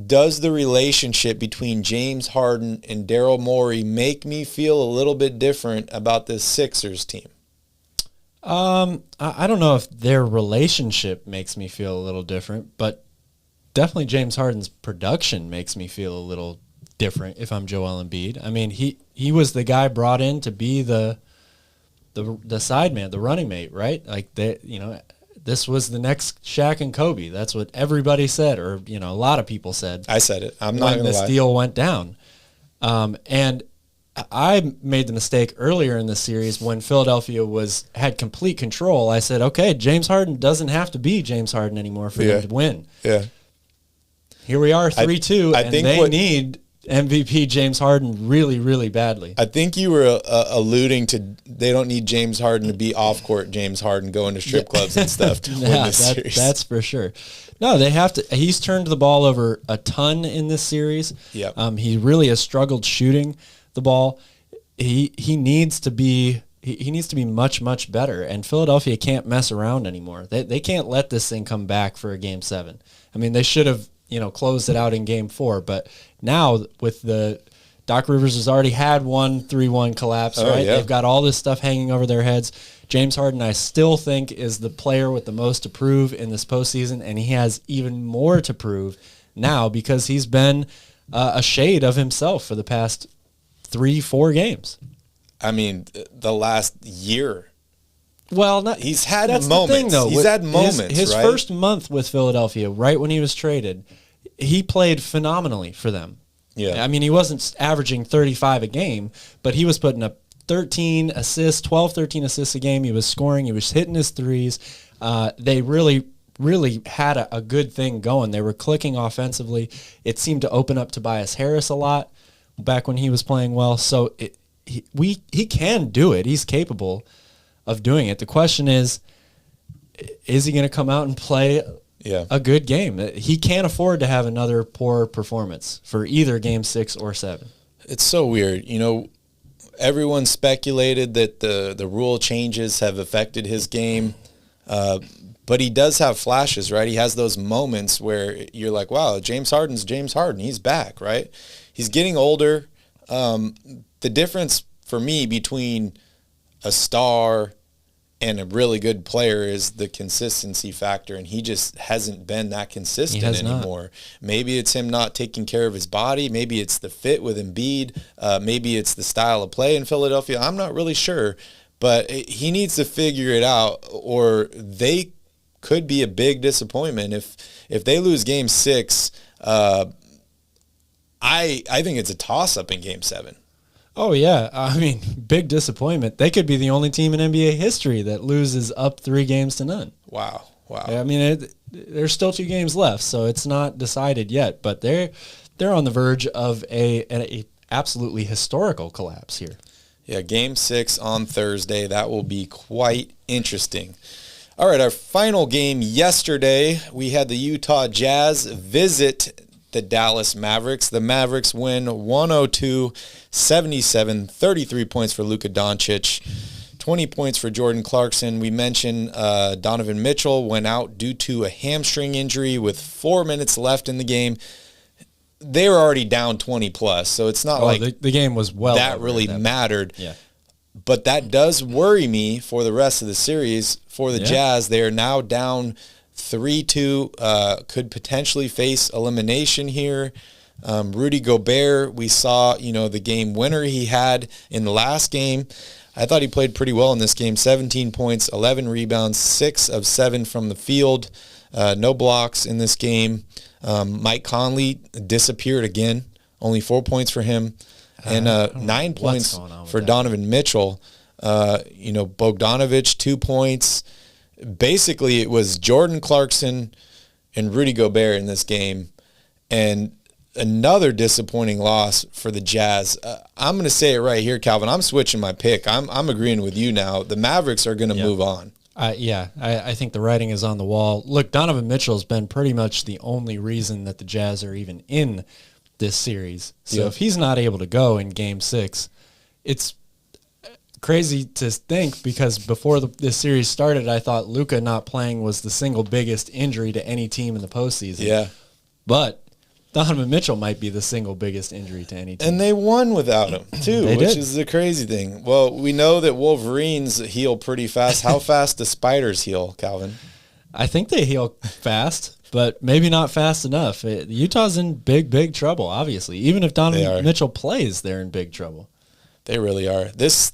does the relationship between James Harden and Daryl Morey make me feel a little bit different about this Sixers team? I don't know if their relationship makes me feel a little different, but definitely James Harden's production makes me feel a little different if I'm Joel Embiid. I mean, he was the guy brought in to be the side man, the running mate, right? Like, this was the next Shaq and Kobe. That's what everybody said, or a lot of people said. I said it. I'm not going to lie. When this deal went down, and I made the mistake earlier in the series when Philadelphia had complete control. I said, okay, James Harden doesn't have to be James Harden anymore for them to win. Yeah. Here we are, 3-2, and they need MVP James Harden really badly. I think you were alluding to they don't need James Harden to be off-court James Harden going to strip clubs and stuff to win this series. That's for sure. No, they have to. He's turned the ball over a ton in this series. Yep. He really has struggled shooting the ball. He needs to be much better, and Philadelphia can't mess around anymore. They can't let this thing come back for a Game 7. I mean, they should have closed it out in Game 4, but now with the Doc Rivers has already had one 3-1 collapse, right? Yeah. They've got all this stuff hanging over their heads. James Harden, I still think, is the player with the most to prove in this postseason, and he has even more to prove now because he's been a shade of himself for the past 3-4 games. I mean, the last year. Well, he's had that's moments. The thing, though. He's had moments. His right? first month with Philadelphia, right when he was traded, he played phenomenally for them. Yeah. I mean, he wasn't averaging 35 a game, but he was putting up 13 assists, 12, 13 assists a game. He was scoring. He was hitting his threes. They really had a good thing going. They were clicking offensively. It seemed to open up Tobias Harris a lot back when he was playing well. So he can do it. He's capable of doing it. The question is he going to come out and play a good game? He can't afford to have another poor performance for either Game 6 or 7. It's so weird. Everyone speculated that the rule changes have affected his game, but he does have flashes, right? He has those moments where you're like, wow, James Harden's James Harden. He's back, right? He's getting older. The difference for me between a star and a really good player is the consistency factor, and he just hasn't been that consistent anymore. Maybe it's him not taking care of his body. Maybe it's the fit with Embiid. Maybe it's the style of play in Philadelphia. I'm not really sure, but he needs to figure it out, or they could be a big disappointment. If they lose Game 6, I think it's a toss-up in Game 7. Oh, yeah. I mean, big disappointment. They could be the only team in NBA history that loses up 3-0. Wow. I mean, there's still 2 games left, so it's not decided yet. But they're on the verge of a absolutely historical collapse here. Yeah, Game 6 on Thursday. That will be quite interesting. All right, our final game yesterday, we had the Utah Jazz visit the Dallas Mavericks. The Mavericks win 102-77, 33 points for Luka Doncic, 20 points for Jordan Clarkson. We mentioned Donovan Mitchell went out due to a hamstring injury with 4 minutes left in the game. They were already down 20 plus, so it's not like the game was that really mattered. Yeah. But that does worry me for the rest of the series. For the Jazz, they are now down 3-2, could potentially face elimination here. Rudy Gobert, we saw, the game winner he had in the last game. I thought he played pretty well in this game. 17 points, 11 rebounds, 6 of 7 from the field. No blocks in this game. Mike Conley disappeared again. Only 4 points for him. And 9 points for Donovan Mitchell. Bogdanovich, 2 points. Basically, it was Jordan Clarkson and Rudy Gobert in this game, and another disappointing loss for the Jazz. I'm going to say it right here, Calvin. I'm switching my pick. I'm agreeing with you now. The Mavericks are going to move on. I think the writing is on the wall. Look, Donovan Mitchell has been pretty much the only reason that the Jazz are even in this series. So if he's not able to go in Game 6, it's crazy to think, because before this series started, I thought Luka not playing was the single biggest injury to any team in the postseason. Yeah. But Donovan Mitchell might be the single biggest injury to any team. And they won without him, too, which is the crazy thing. Well, we know that Wolverines heal pretty fast. How fast do spiders heal, Calvin? I think they heal fast, but maybe not fast enough. Utah's in big trouble, obviously. Even if Donovan Mitchell plays, they're in big trouble. They really are. This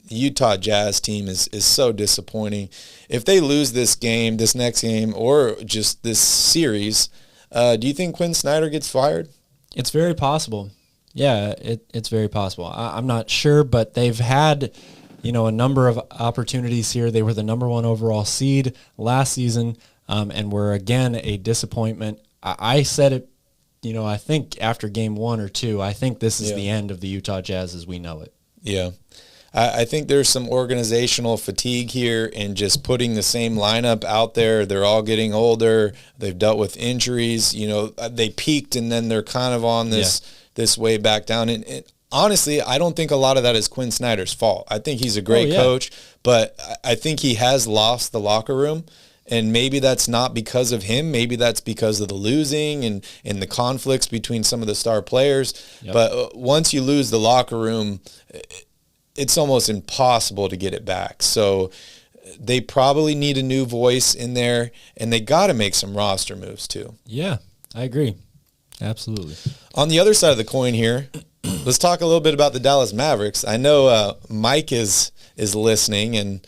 Utah Jazz team is so disappointing. If they lose this next game, or just this series, do you think Quinn Snyder gets fired? It's very possible. Yeah, it's very possible. I'm not sure, but they've had, a number of opportunities here. They were the number 1 overall seed last season, and were again a disappointment. I said it. I think after Game 1 or 2, I think this is the end of the Utah Jazz as we know it. Yeah. I think there's some organizational fatigue here in just putting the same lineup out there. They're all getting older. They've dealt with injuries. They peaked, and then they're kind of on this way back down. And honestly, I don't think a lot of that is Quinn Snyder's fault. I think he's a great coach, but I think he has lost the locker room. And maybe that's not because of him. Maybe that's because of the losing and the conflicts between some of the star players. Yep. But once you lose the locker room, it's almost impossible to get it back. So they probably need a new voice in there, and they got to make some roster moves too. Yeah, I agree. Absolutely. On the other side of the coin here, let's talk a little bit about the Dallas Mavericks. I know Mike is listening, and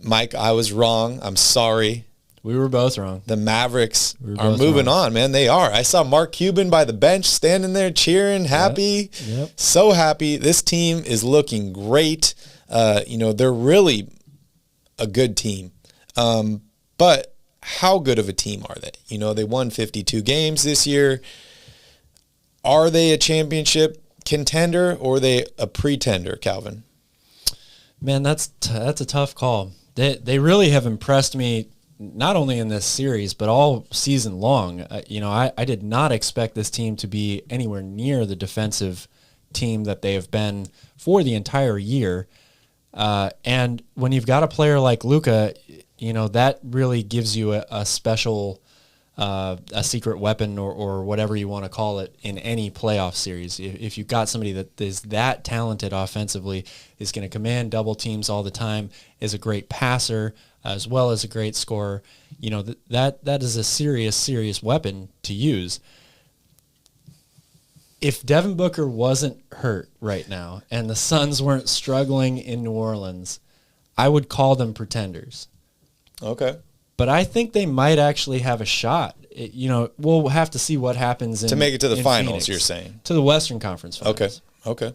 Mike, I was wrong. I'm sorry. We were both wrong. The Mavericks are moving on, man. They are. I saw Mark Cuban by the bench standing there cheering, happy, so happy. This team is looking great. They're really a good team. But how good of a team are they? They won 52 games this year. Are they a championship contender, or are they a pretender, Calvin? Man, that's a tough call. They really have impressed me, not only in this series, but all season long. I did not expect this team to be anywhere near the defensive team that they have been for the entire year. And when you've got a player like Luka, that really gives you a special, a secret weapon or whatever you want to call it in any playoff series. If you've got somebody that is that talented offensively, is going to command double teams all the time, is a great passer as well as a great scorer, that is a serious weapon to use. If Devin Booker wasn't hurt right now and the Suns weren't struggling in New Orleans, I would call them pretenders. Okay. But I think they might actually have a shot. We'll have to see what happens to make it to the finals, Phoenix, you're saying? To the Western Conference Finals. Okay.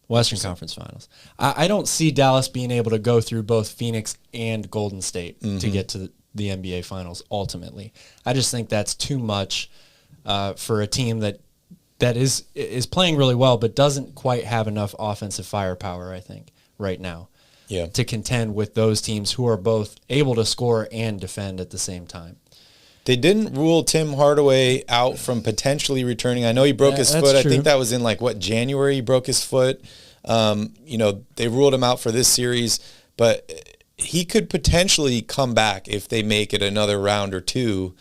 Western Conference Finals. I don't see Dallas being able to go through both Phoenix and Golden State to get to the NBA Finals ultimately. I just think that's too much for a team that is playing really well but doesn't quite have enough offensive firepower, I think, right now. Yeah. To contend with those teams who are both able to score and defend at the same time. They didn't rule Tim Hardaway out from potentially returning. I know he broke his foot. I think that was in January he broke his foot. They ruled him out for this series, but he could potentially come back if they make it another round or two.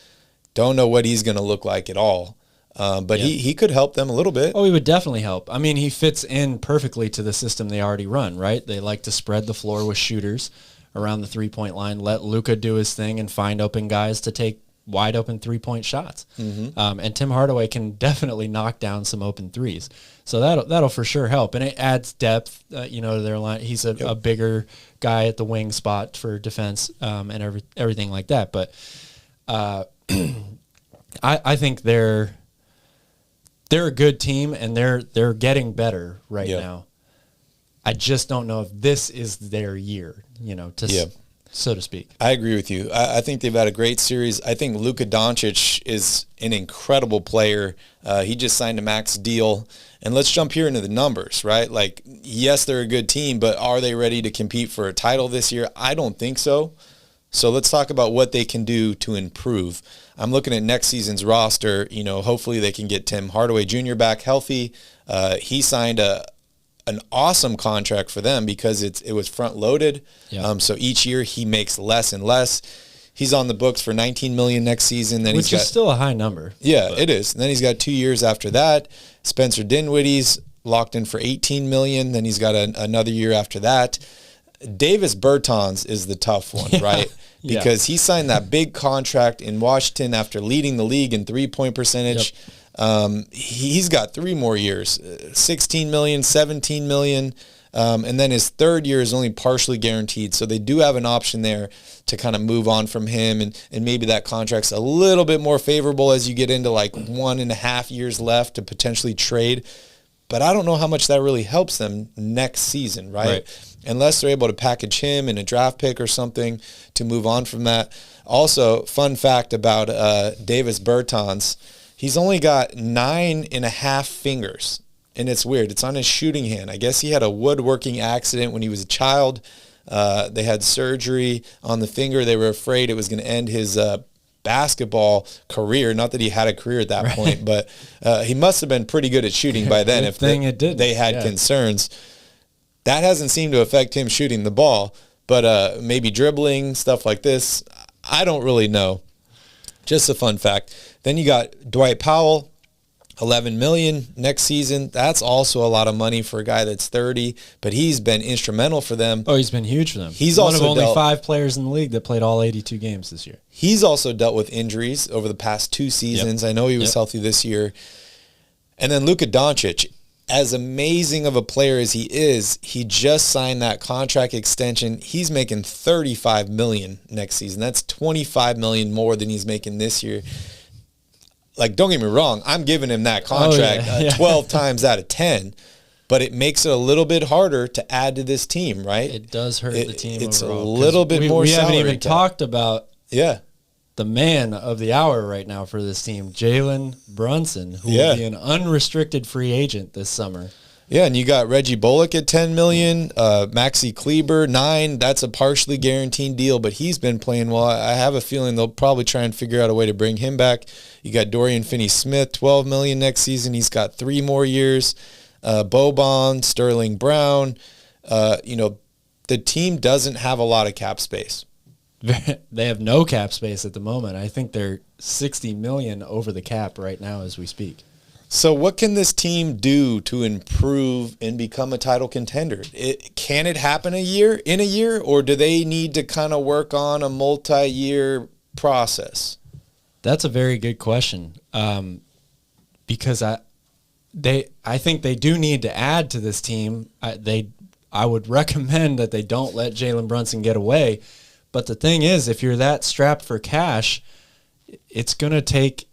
Don't know what he's going to look like at all. But he could help them a little bit. Oh, he would definitely help. I mean, he fits in perfectly to the system they already run, right? They like to spread the floor with shooters around the three-point line, let Luka do his thing and find open guys to take wide open three-point shots. And Tim Hardaway can definitely knock down some open threes. So that'll for sure help. And it adds depth, to their line. He's a bigger guy at the wing spot for defense and everything like that. But I think they're a good team, and they're getting better right now. I just don't know if this is their year, so to speak. I agree with you. I think they've had a great series. I think Luka Doncic is an incredible player. He just signed a max deal. And let's jump here into the numbers, right? Yes, they're a good team, but are they ready to compete for a title this year? I don't think so. So let's talk about what they can do to improve. I'm looking at next season's roster. Hopefully they can get Tim Hardaway Jr. back healthy. He signed an awesome contract for them because it was front loaded. So each year he makes less and less. He's on the books for $19 million next season. Then Which is still a high number. Yeah, it is. And then he's got 2 years after that. Spencer Dinwiddie's locked in for $18 million. Then he's got another year after that. Davis Bertans is the tough one, right? Because he signed that big contract in Washington after leading the league in three-point percentage. He's got 3 more years, $16 million, $17 million, and then his third year is only partially guaranteed. So they do have an option there to kind of move on from him, and maybe that contract's a little bit more favorable as you get into 1.5 years left to potentially trade. But I don't know how much that really helps them next season, right? Unless they're able to package him in a draft pick or something to move on from that. Also, fun fact about Davis Bertans, he's only got 9.5 fingers, and it's weird. It's on his shooting hand. I guess he had a woodworking accident when he was a child. They had surgery on the finger. They were afraid it was going to end his basketball career. Not that he had a career at that point, but he must have been pretty good at shooting by then if they had concerns. That hasn't seemed to affect him shooting the ball, but maybe dribbling, stuff like this. I don't really know. Just a fun fact. Then you got Dwight Powell, $11 million next season. That's also a lot of money for a guy that's 30, but he's been instrumental for them. Oh, he's been huge for them. He's one also of only 5 players in the league that played all 82 games this year. He's also dealt with injuries over the past 2 seasons. I know he was healthy this year. And then Luka Doncic, as amazing of a player as he is, he just signed that contract extension. He's making $35 million next season. That's $25 million more than he's making this year. Don't get me wrong, I'm giving him that contract 12 times out of 10, but it makes it a little bit harder to add to this team, right? It does hurt the team It's overall, a little bit more salary. We haven't even talked about the man of the hour right now for this team, Jalen Brunson, who will be an unrestricted free agent this summer. Yeah, and you got Reggie Bullock at $10 million, Maxi Kleber, $9 million. That's a partially guaranteed deal, but he's been playing well. I have a feeling they'll probably try and figure out a way to bring him back. You got Dorian Finney-Smith, $12 million next season. He's got 3 more years. Boban, Sterling Brown. The team doesn't have a lot of cap space. they have no cap space at the moment. I think they're $60 million over the cap right now as we speak. So what can this team do to improve and become a title contender? Can it happen in a year, or do they need to kind of work on a multi-year process? That's a very good question, because I think they do need to add to this team. I would recommend that they don't let Jalen Brunson get away. But the thing is, if you're that strapped for cash, it's going to take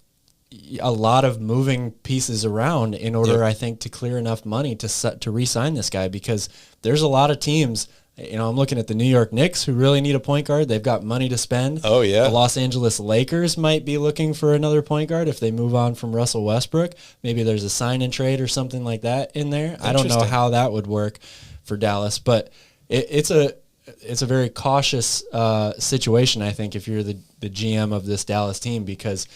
a lot of moving pieces around in order, I think, to clear enough money to re-sign this guy, because there's a lot of teams. I'm looking at the New York Knicks, who really need a point guard. They've got money to spend. Oh, yeah. The Los Angeles Lakers might be looking for another point guard if they move on from Russell Westbrook. Maybe there's a sign and trade or something like that in there. I don't know how that would work for Dallas, but it's a very cautious situation, I think, if you're the GM of this Dallas team, because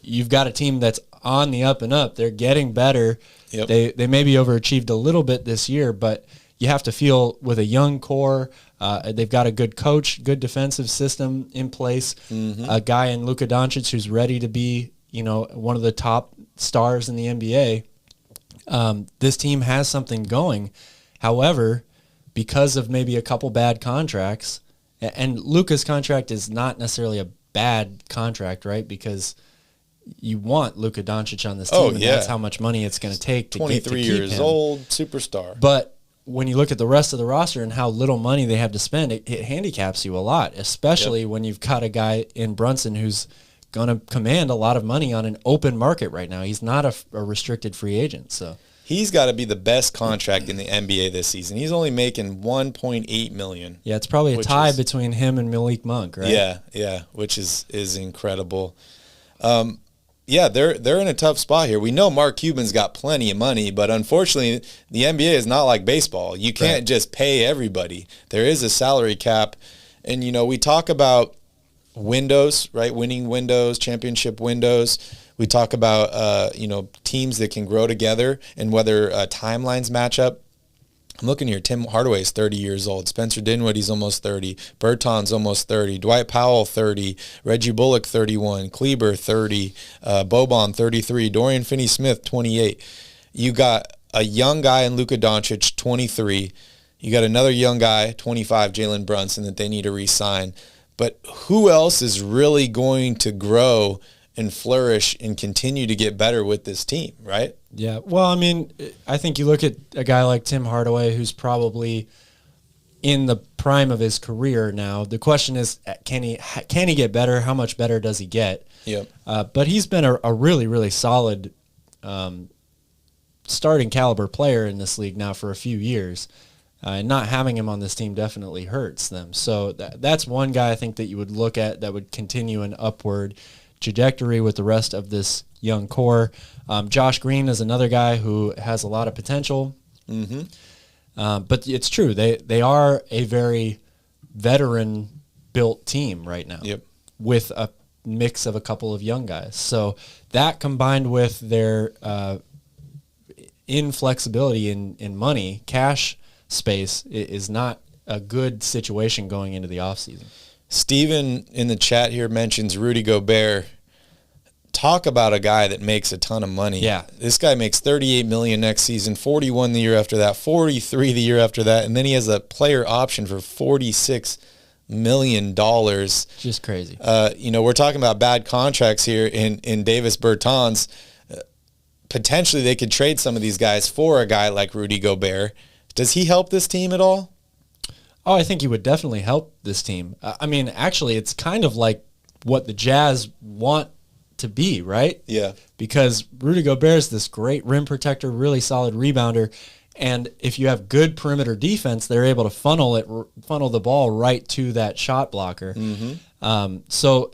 you've got a team that's on the up and up. They're getting better. Yep. They maybe overachieved a little bit this year, but you have to feel with a young core, they've got a good coach, good defensive system in place, a guy in Luka Doncic who's ready to be, one of the top stars in the NBA. This team has something going. However, because of maybe a couple bad contracts, and Luka's contract is not necessarily a bad contract, right? Because you want Luka Doncic on this team, and that's how much money it's going to take to 23 years old, superstar. But when you look at the rest of the roster and how little money they have to spend, it handicaps you a lot, especially when you've got a guy in Brunson who's going to command a lot of money on an open market right now. He's not a restricted free agent, so he's got to be the best contract in the NBA this season. He's only making $1.8 million. Yeah, it's probably a tie between him and Malik Monk, right? Yeah, which is incredible. They're in a tough spot here. We know Mark Cuban's got plenty of money, but unfortunately, the NBA is not like baseball. You can't just pay everybody. There is a salary cap, and we talk about windows, right? Winning windows, championship windows. We talk about teams that can grow together and whether timelines match up. I'm looking here. Tim Hardaway is 30 years old. Spencer Dinwiddie's almost 30. Bertans almost 30. Dwight Powell 30. Reggie Bullock 31. Kleber 30. Boban 33. Dorian Finney-Smith 28. You got a young guy in Luka Doncic 23. You got another young guy 25, Jalen Brunson, that they need to re-sign. But who else is really going to grow and flourish and continue to get better with this team, right? Yeah, well, I mean, I think you look at a guy like Tim Hardaway, who's probably in the prime of his career now. The question is, can he get better? How much better does he get? Yep. But he's been a really, really solid starting caliber player in this league now for a few years. And not having him on this team definitely hurts them. So that's one guy I think that you would look at that would continue an upward trajectory with the rest of this young core. Josh Green is another guy who has a lot of potential. But it's true. They are a very veteran-built team right now. Yep. With a mix of a couple of young guys. So that combined with their inflexibility in money, cash space, is not a good situation going into the offseason. Steven in the chat here mentions Rudy Gobert. Talk about a guy that makes a ton of money. Yeah. This guy makes $38 million next season, 41 the year after that, 43 the year after that, and then he has a player option for $46 million. Just crazy. We're talking about bad contracts here in Davis Bertans. Potentially they could trade some of these guys for a guy like Rudy Gobert. Does he help this team at all? Oh, I think he would definitely help this team. Actually, it's kind of like what the Jazz want to be, right? Yeah. Because Rudy Gobert is this great rim protector, really solid rebounder, and if you have good perimeter defense, they're able to funnel the ball right to that shot blocker. So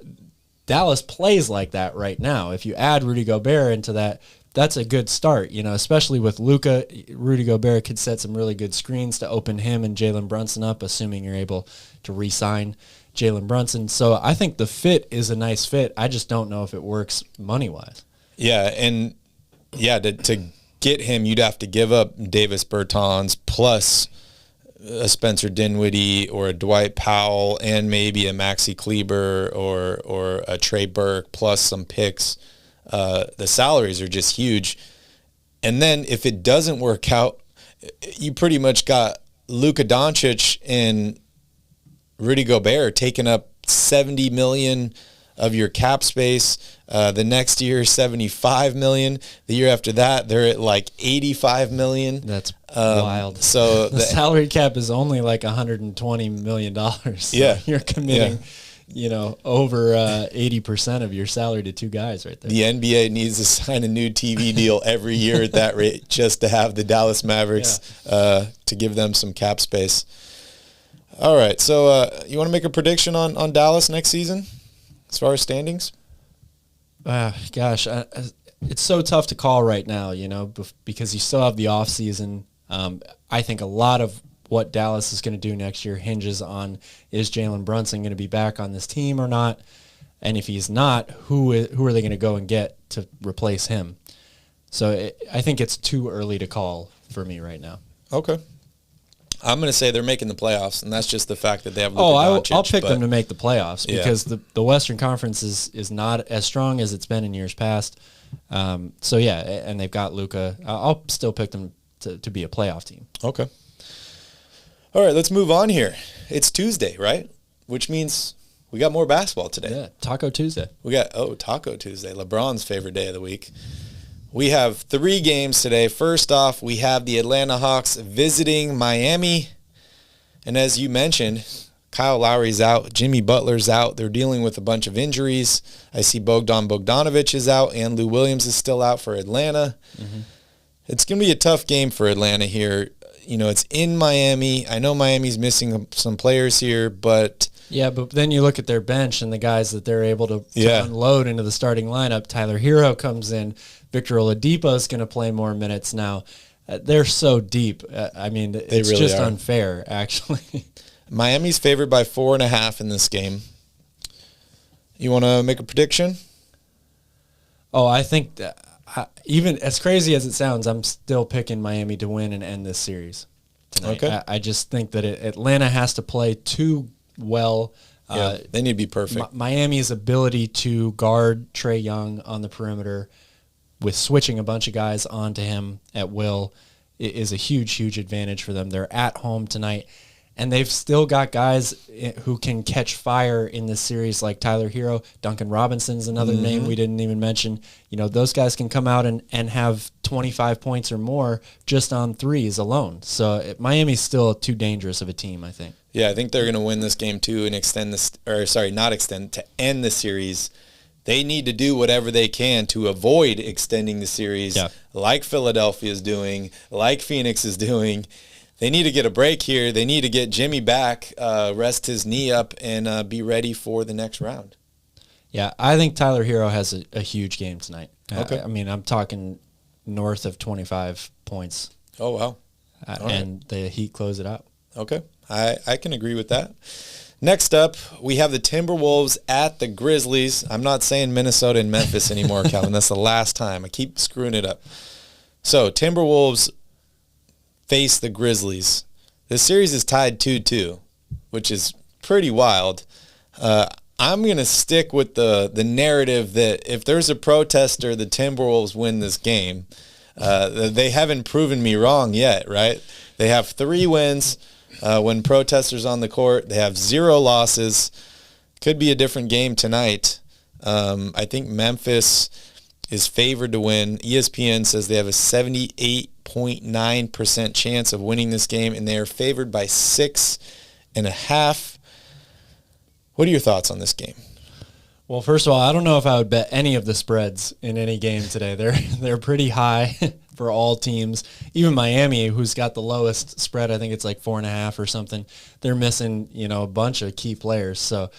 Dallas plays like that right now. If you add Rudy Gobert into that, that's a good start, especially with Luka. Rudy Gobert could set some really good screens to open him and Jalen Brunson up, assuming you're able to re-sign Jalen Brunson. So I think the fit is a nice fit. I just don't know if it works money-wise. Yeah, and to get him, you'd have to give up Davis Bertans plus a Spencer Dinwiddie or a Dwight Powell and maybe a Maxi Kleber or a Trey Burke plus some picks, the salaries are just huge. And then if it doesn't work out, you pretty much got Luka Doncic and Rudy Gobert taking up $70 million of your cap space. The next year, $75 million. The year after that, they're at like $85 million. That's wild. So the salary cap is only like $120 million. So yeah, you're committing, over 80% of your salary to two guys right there. The NBA needs to sign a new TV deal every year at that rate just to have the Dallas Mavericks to give them some cap space. All right, so you want to make a prediction on Dallas next season as far as standings? Gosh, it's so tough to call right now, because you still have the offseason. I think a lot of what Dallas is going to do next year hinges on, is Jalen Brunson going to be back on this team or not? And if he's not, who are they going to go and get to replace him? So I think it's too early to call for me right now. Okay. I'm going to say they're making the playoffs, and that's just the fact that they have Luka Doncic. I'll pick them to make the playoffs because the Western Conference is not as strong as it's been in years past. And they've got Luka. I'll still pick them to be a playoff team. Okay. All right, let's move on here. It's Tuesday, right? Which means we got more basketball today. Yeah, Taco Tuesday. We got, Taco Tuesday, LeBron's favorite day of the week. We have 3 games today. First off, we have the Atlanta Hawks visiting Miami. And as you mentioned, Kyle Lowry's out. Jimmy Butler's out. They're dealing with a bunch of injuries. I see Bogdan Bogdanovic is out, and Lou Williams is still out for Atlanta. Mm-hmm. It's going to be a tough game for Atlanta here. It's in Miami. I know Miami's missing some players here, but... Yeah, but then you look at their bench and the guys that they're able to unload into the starting lineup. Tyler Hero comes in. Victor Oladipo is going to play more minutes now. They're so deep. It's really just unfair, actually. Miami's favored by 4.5 in this game. You want to make a prediction? I think that even as crazy as it sounds, I'm still picking Miami to win and end this series tonight. Okay. I just think that Atlanta has to play too well. They need to be perfect. Miami's ability to guard Trae Young on the perimeter with switching a bunch of guys onto him at will is a huge, huge advantage for them. They're at home tonight, and they've still got guys who can catch fire in this series like Tyler Hero. Duncan Robinson's another name we didn't even mention. Those guys can come out and have 25 points or more just on threes alone. So Miami's still too dangerous of a team, I think. Yeah, I think they're going to win this game too and to end the series. They need to do whatever they can to avoid extending the series like Philadelphia is doing, like Phoenix is doing. They need to get a break here. They need to get Jimmy back, rest his knee up, and be ready for the next round. Yeah, I think Tyler Hero has a huge game tonight. Okay. I'm talking north of 25 points. Oh, wow. And the Heat close it out. Okay. I can agree with that. Next up, we have the Timberwolves at the Grizzlies. I'm not saying Minnesota and Memphis anymore, Calvin. That's the last time. I keep screwing it up. So, Timberwolves face the Grizzlies. This series is tied 2-2, which is pretty wild. I'm going to stick with the narrative that if there's a protester, the Timberwolves win this game. They haven't proven me wrong yet, right? They have 3 wins. When protesters on the court, they have 0 losses. Could be a different game tonight. I think Memphis is favored to win. ESPN says they have a 78.9% chance of winning this game, and they are favored by 6.5. What are your thoughts on this game? Well, first of all, I don't know if I would bet any of the spreads in any game today. They're pretty high for all teams. Even Miami, who's got the lowest spread, I think it's like 4.5 or something. They're missing, a bunch of key players. So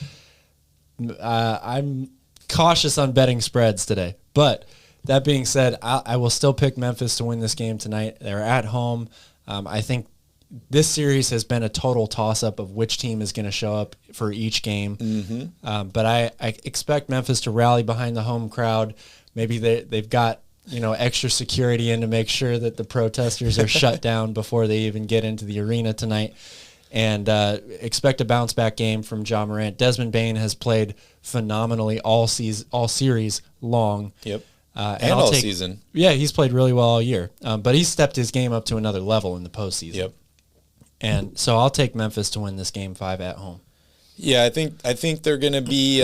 I'm cautious on betting spreads today. But that being said, I will still pick Memphis to win this game tonight. They're at home. I think this series has been a total toss-up of which team is going to show up for each game. Mm-hmm. But I expect Memphis to rally behind the home crowd. Maybe they've got extra security in to make sure that the protesters are shut down before they even get into the arena tonight. And expect a bounce back game from Ja Morant. Desmond Bane has played phenomenally all series long. Yep. And all season. Yeah, he's played really well all year. But he's stepped his game up to another level in the postseason. Yep. And so I'll take Memphis to win this game 5 at home. Yeah, I think they're going to be,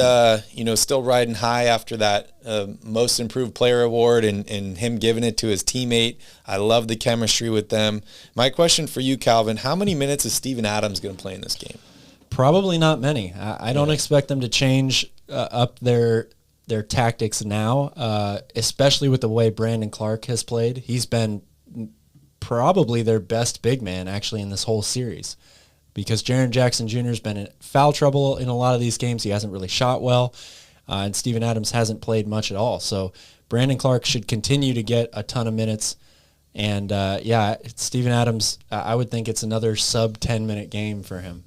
still riding high after that Most Improved Player award and him giving it to his teammate. I love the chemistry with them. My question for you, Calvin, how many minutes is Steven Adams going to play in this game? Probably not many. I don't expect them to change up their tactics now, especially with the way Brandon Clark has played. He's been probably their best big man, actually, in this whole series. Because Jaren Jackson Jr. has been in foul trouble in a lot of these games. He hasn't really shot well, and Steven Adams hasn't played much at all. So Brandon Clark should continue to get a ton of minutes. And, Steven Adams, I would think it's another sub-10-minute game for him.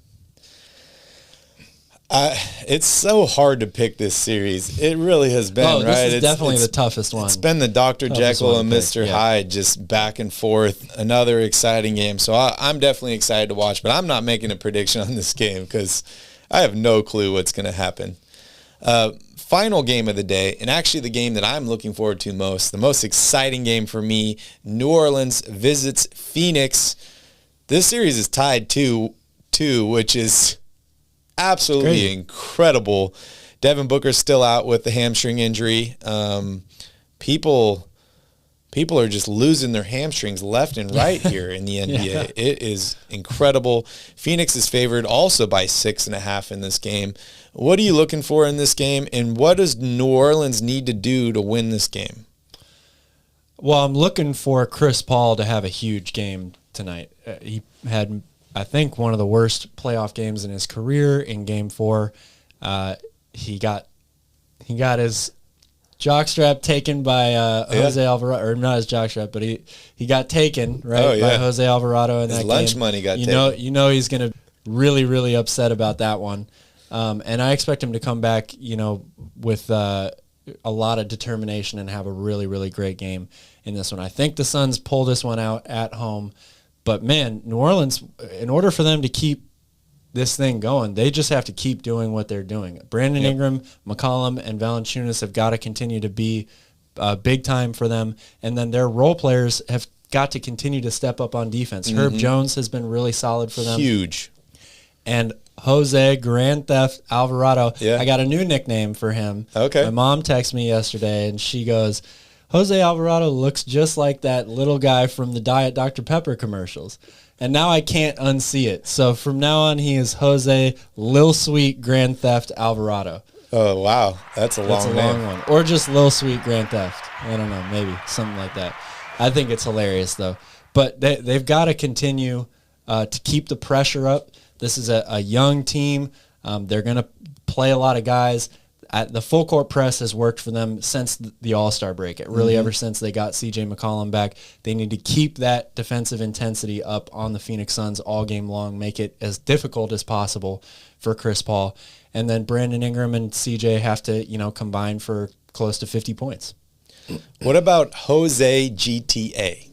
It's so hard to pick this series. It really has been, right? This is definitely the toughest one. It's been the Dr. Jekyll and Mr. Hyde just back and forth. Another exciting game. So I'm definitely excited to watch, but I'm not making a prediction on this game because I have no clue what's going to happen. Final game of the day, and actually the game that I'm looking forward to most, the most exciting game for me, New Orleans visits Phoenix. This series is tied 2-2, which is absolutely incredible. Devin Booker's still out with the hamstring injury. People are just losing their hamstrings left and right here in the NBA. Yeah. It is incredible. Phoenix is favored also by 6.5 in this game. What are you looking for in this game, and what does New Orleans need to do to win this game? Well, I'm looking for Chris Paul to have a huge game tonight. He had, I think, one of the worst playoff games in his career in Game 4. He got his jockstrap taken by Jose Alvarado, or not his jockstrap, but he got taken by Jose Alvarado in that game. His lunch money got taken. You know he's going to really, really upset about that one. And I expect him to come back, with a lot of determination and have a really, really great game in this one. I think the Suns pull this one out at home. But, man, New Orleans, in order for them to keep this thing going, they just have to keep doing what they're doing. Brandon Ingram, McCollum, and Valanciunas have got to continue to be big time for them. And then their role players have got to continue to step up on defense. Mm-hmm. Herb Jones has been really solid for them. Huge. And Jose Grand Theft Alvarado, I got a new nickname for him. Okay. My mom texted me yesterday, and she goes, Jose Alvarado looks just like that little guy from the Diet Dr. Pepper commercials. And now I can't unsee it. So from now on, he is Jose Lil Sweet Grand Theft Alvarado. Oh, wow. That's a long one. Or just Lil Sweet Grand Theft. I don't know. Maybe something like that. I think it's hilarious, though. But they've got to continue to keep the pressure up. This is a young team. They're going to play a lot of guys. The full court press has worked for them since the All-Star break. It really ever since they got C.J. McCollum back. They need to keep that defensive intensity up on the Phoenix Suns all game long, make it as difficult as possible for Chris Paul. And then Brandon Ingram and C.J. have to, combine for close to 50 points. What about Jose GTA?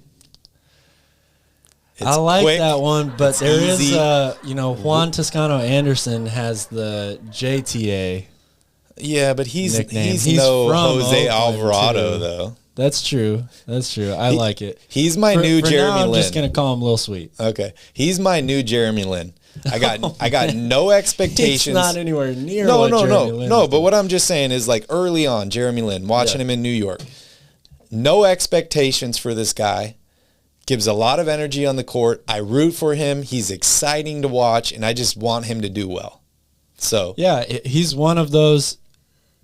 I like quick, that one, but there easy. is, Juan Toscano Anderson has the JTA. Yeah, but he's He's no from Jose Oakland, Alvarado, too. Though. That's true. I like it. He's my new Jeremy now, I'm Lin. just going to call him Lil Sweet. Okay. He's my new Jeremy Lin. I got no expectations. He's not anywhere near Jeremy Lin No, is but what I'm just saying is, like, early on, Jeremy Lin, watching him in New York, no expectations for this guy. Gives a lot of energy on the court. I root for him. He's exciting to watch, and I just want him to do well. So yeah, he's one of those.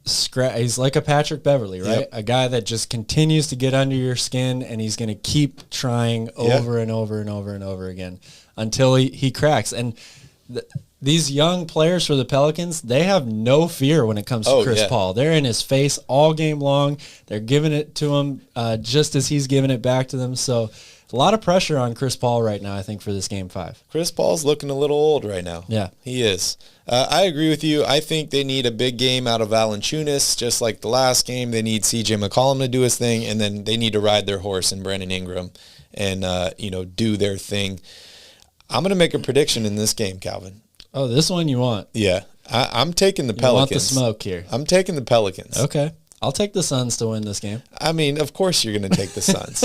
He's like a Patrick Beverly, right? Yep. A guy that just continues to get under your skin, and he's going to keep trying over and over and over and over again until he cracks. And these young players for the Pelicans, they have no fear when it comes to Chris Paul. They're in his face all game long. They're giving it to him just as he's giving it back to them. So a lot of pressure on Chris Paul right now, I think, for this Game 5. Chris Paul's looking a little old right now. Yeah. He is. I agree with you. I think they need a big game out of Valanciunas, just like the last game. They need C.J. McCollum to do his thing, and then they need to ride their horse in Brandon Ingram and, do their thing. I'm going to make a prediction in this game, Calvin. Oh, this one you want? Yeah. I'm taking the Pelicans. You want the smoke here. I'm taking the Pelicans. Okay. I'll take the Suns to win this game. I mean, of course you're going to take the Suns.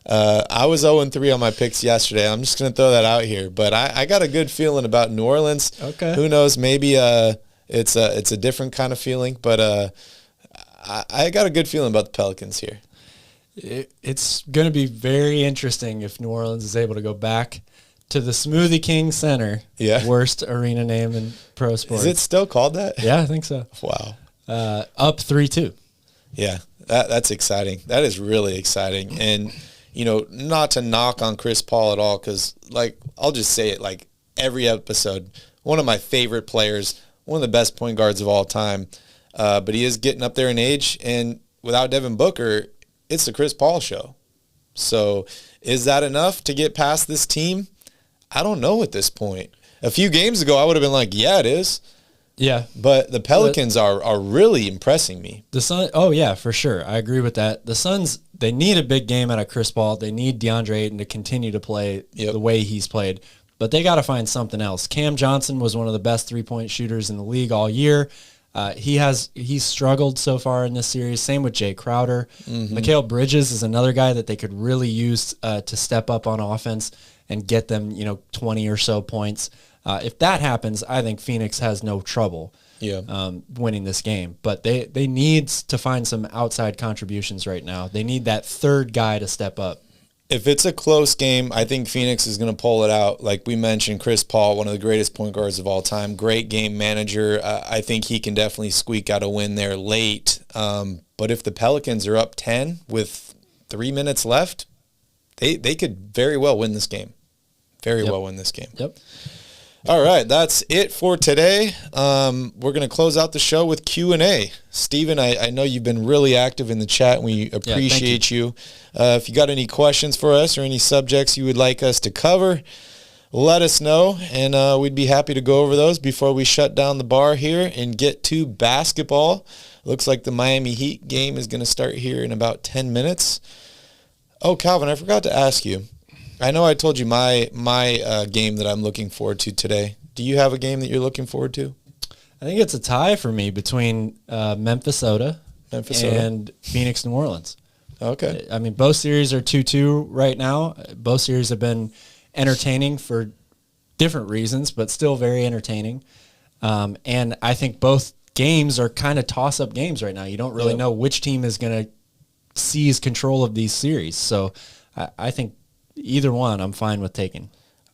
I was 0-3 on my picks yesterday. I'm just going to throw that out here. But I got a good feeling about New Orleans. Okay. Who knows? Maybe it's a different kind of feeling. But I got a good feeling about the Pelicans here. It's going to be very interesting if New Orleans is able to go back to the Smoothie King Center. Yeah. Worst arena name in pro sports. Is it still called that? Yeah, I think so. Wow. Up 3-2. Yeah, that's exciting. That is really exciting. And, not to knock on Chris Paul at all, because, I'll just say it every episode. One of my favorite players, one of the best point guards of all time. But he is getting up there in age, and without Devin Booker, it's the Chris Paul show. So is that enough to get past this team? I don't know at this point. A few games ago, I would have been like, yeah, it is. Yeah. But the Pelicans are really impressing me. The Suns, oh, yeah, for sure. I agree with that. The Suns, they need a big game out of Chris Paul. They need DeAndre Ayton to continue to play the way he's played. But they got to find something else. Cam Johnson was one of the best three-point shooters in the league all year. He's struggled so far in this series. Same with Jay Crowder. Mikal Bridges is another guy that they could really use to step up on offense and get them, 20 or so points. If that happens, I think Phoenix has no trouble winning this game. But they need to find some outside contributions right now. They need that third guy to step up. If it's a close game, I think Phoenix is going to pull it out. Like we mentioned, Chris Paul, one of the greatest point guards of all time, great game manager. I think he can definitely squeak out a win there late. But if the Pelicans are up 10 with 3 minutes left, they could very well win this game. Very well win this game. Yep. All right, that's it for today. We're going to close out the show with Q&A. Steven, I know you've been really active in the chat, and we appreciate you. If you got any questions for us or any subjects you would like us to cover, let us know, and we'd be happy to go over those before we shut down the bar here and get to basketball. Looks like the Miami Heat game is going to start here in about 10 minutes. Oh, Calvin, I forgot to ask you. I know I told you my game that I'm looking forward to today. Do you have a game that you're looking forward to? I think it's a tie for me between Memphis and Phoenix, New Orleans. Okay. I mean, both series are 2-2 right now. Both series have been entertaining for different reasons, but still very entertaining. And I think both games are kind of toss-up games right now. You don't really know which team is going to seize control of these series. So I think either one I'm fine with taking.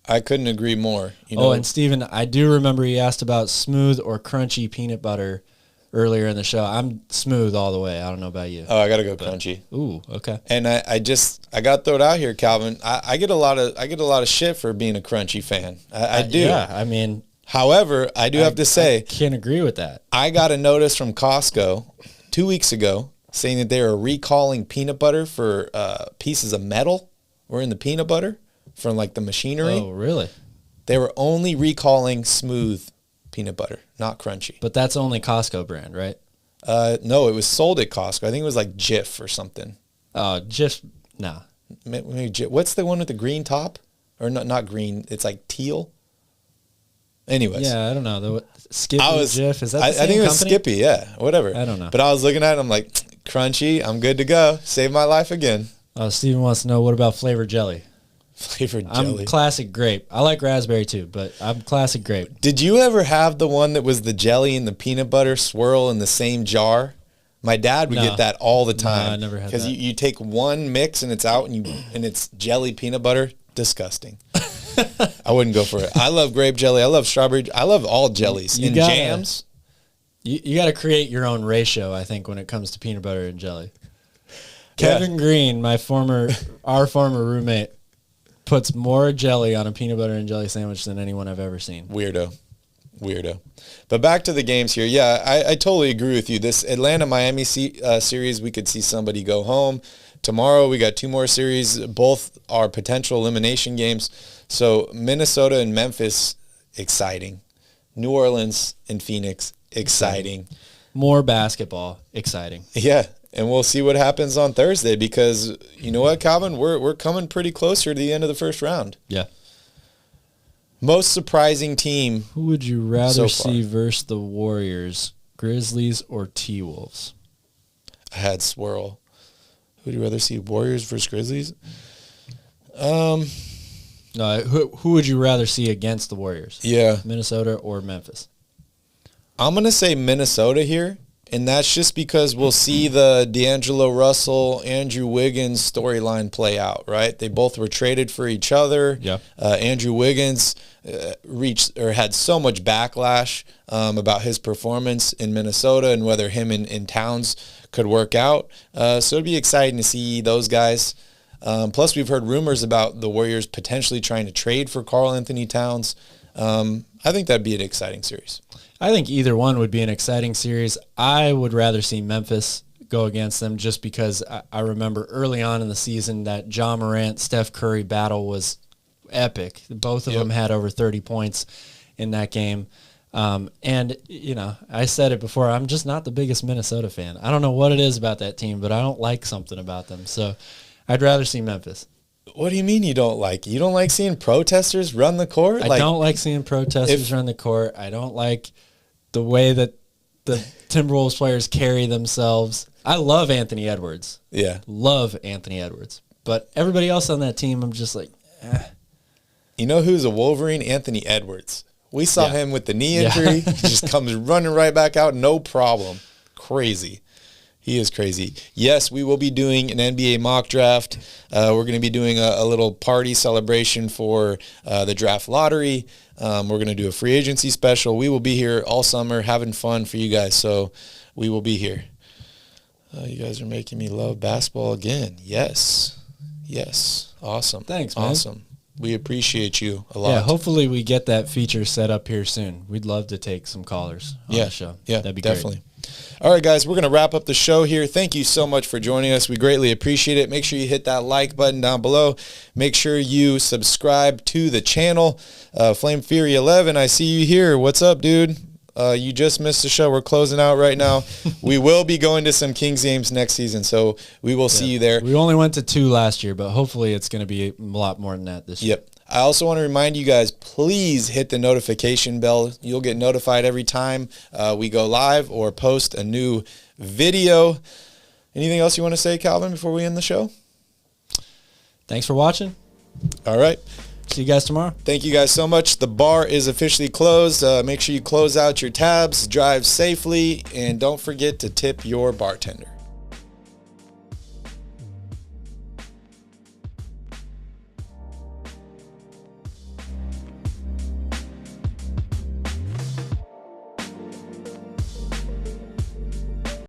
I couldn't agree more. And Steven, I do remember you asked about smooth or crunchy peanut butter earlier in the show. I'm smooth all the way. I don't know about you. Oh, I got to go crunchy. Ooh, okay. And I got thrown out here, Calvin. I get a lot of shit for being a crunchy fan. I do. Yeah, I mean. However, I do have to say, I can't agree with that. I got a notice from Costco 2 weeks ago saying that they are recalling peanut butter for pieces of metal were in the peanut butter from the machinery. Oh, really? They were only recalling smooth peanut butter, not crunchy. But that's only Costco brand, right? No, it was sold at Costco. I think it was like Jif or something. Jif, nah. Maybe Jif. What's the one with the green top? Or not green, it's like teal. Anyways. Yeah, I don't know. Skippy, Jif, is that the same I think it was company? Skippy, yeah, whatever. I don't know. But I was looking at it, I'm like, crunchy, I'm good to go. Save my life again. Steven wants to know, what about flavored jelly? Flavored jelly. I'm classic grape. I like raspberry too, but I'm classic grape. Did you ever have the one that was the jelly and the peanut butter swirl in the same jar? My dad would get that all the time. No, I never had that. Because you take one mix and it's out and it's jelly peanut butter. Disgusting. I wouldn't go for it. I love grape jelly. I love strawberry. I love all jellies and jams. You got to create your own ratio, I think, when it comes to peanut butter and jelly. Kevin Green, our former roommate, puts more jelly on a peanut butter and jelly sandwich than anyone I've ever seen. Weirdo. Weirdo. But back to the games here. Yeah, I totally agree with you. This Atlanta-Miami series, we could see somebody go home. Tomorrow we got 2 more series. Both are potential elimination games. So Minnesota and Memphis, exciting. New Orleans and Phoenix, exciting. More basketball, exciting. Yeah, and we'll see what happens on Thursday because you know what, Calvin? We're coming pretty closer to the end of the first round. Yeah. Most surprising team. Who would you rather see versus the Warriors, Grizzlies or T-Wolves? I had swirl. Who would you rather see, Warriors versus Grizzlies? No, who would you rather see against the Warriors? Yeah. Minnesota or Memphis? I'm going to say Minnesota here, and that's just because we'll see the D'Angelo Russell, Andrew Wiggins storyline play out, right? They both were traded for each other. Yeah. Andrew Wiggins had so much backlash about his performance in Minnesota and whether him and Towns could work out. So it'd be exciting to see those guys. Plus, we've heard rumors about the Warriors potentially trying to trade for Karl Anthony Towns. I think that'd be an exciting series. I think either one would be an exciting series. I would rather see Memphis go against them just because I remember early on in the season that Ja Morant, Steph Curry battle was epic. Both of them had over 30 points in that game. And, you know, I said it before, I'm just not the biggest Minnesota fan. I don't know what it is about that team, but I don't like something about them. So I'd rather see Memphis. What do you mean you don't like? You don't like seeing protesters run the court? I don't like seeing protesters run the court. I don't like the way that the Timberwolves players carry themselves. I love Anthony Edwards. Yeah. Love Anthony Edwards. But everybody else on that team, I'm just like, eh. You know who's a Wolverine? Anthony Edwards. We saw him with the knee injury. He just comes running right back out, no problem. Crazy. He is crazy. Yes, we will be doing an NBA mock draft. We're going to be doing a little party celebration for the draft lottery. We're going to do a free agency special. We will be here all summer having fun for you guys, so we will be here. You guys are making me love basketball again. Yes. Yes. Awesome. Thanks, man. Awesome. We appreciate you a lot. Yeah, hopefully we get that feature set up here soon. We'd love to take some callers on the show. Yeah, that'd be definitely. great. All right, guys, we're going to wrap up the show here. Thank you so much for joining us. We greatly appreciate it. Make sure you hit that like button down below. Make sure you subscribe to the channel. Flame Fury 11, I see you here. What's up, dude? You just missed the show. We're closing out right now. We will be going to some Kings games next season, so we will see you there. We only went to 2 last year, but hopefully it's going to be a lot more than that this year. Yep. I also want to remind you guys, please hit the notification bell. You'll get notified every time we go live or post a new video. Anything else you want to say, Calvin, before we end the show? Thanks for watching. All right. See you guys tomorrow. Thank you guys so much. The bar is officially closed. Make sure you close out your tabs, drive safely, and don't forget to tip your bartender.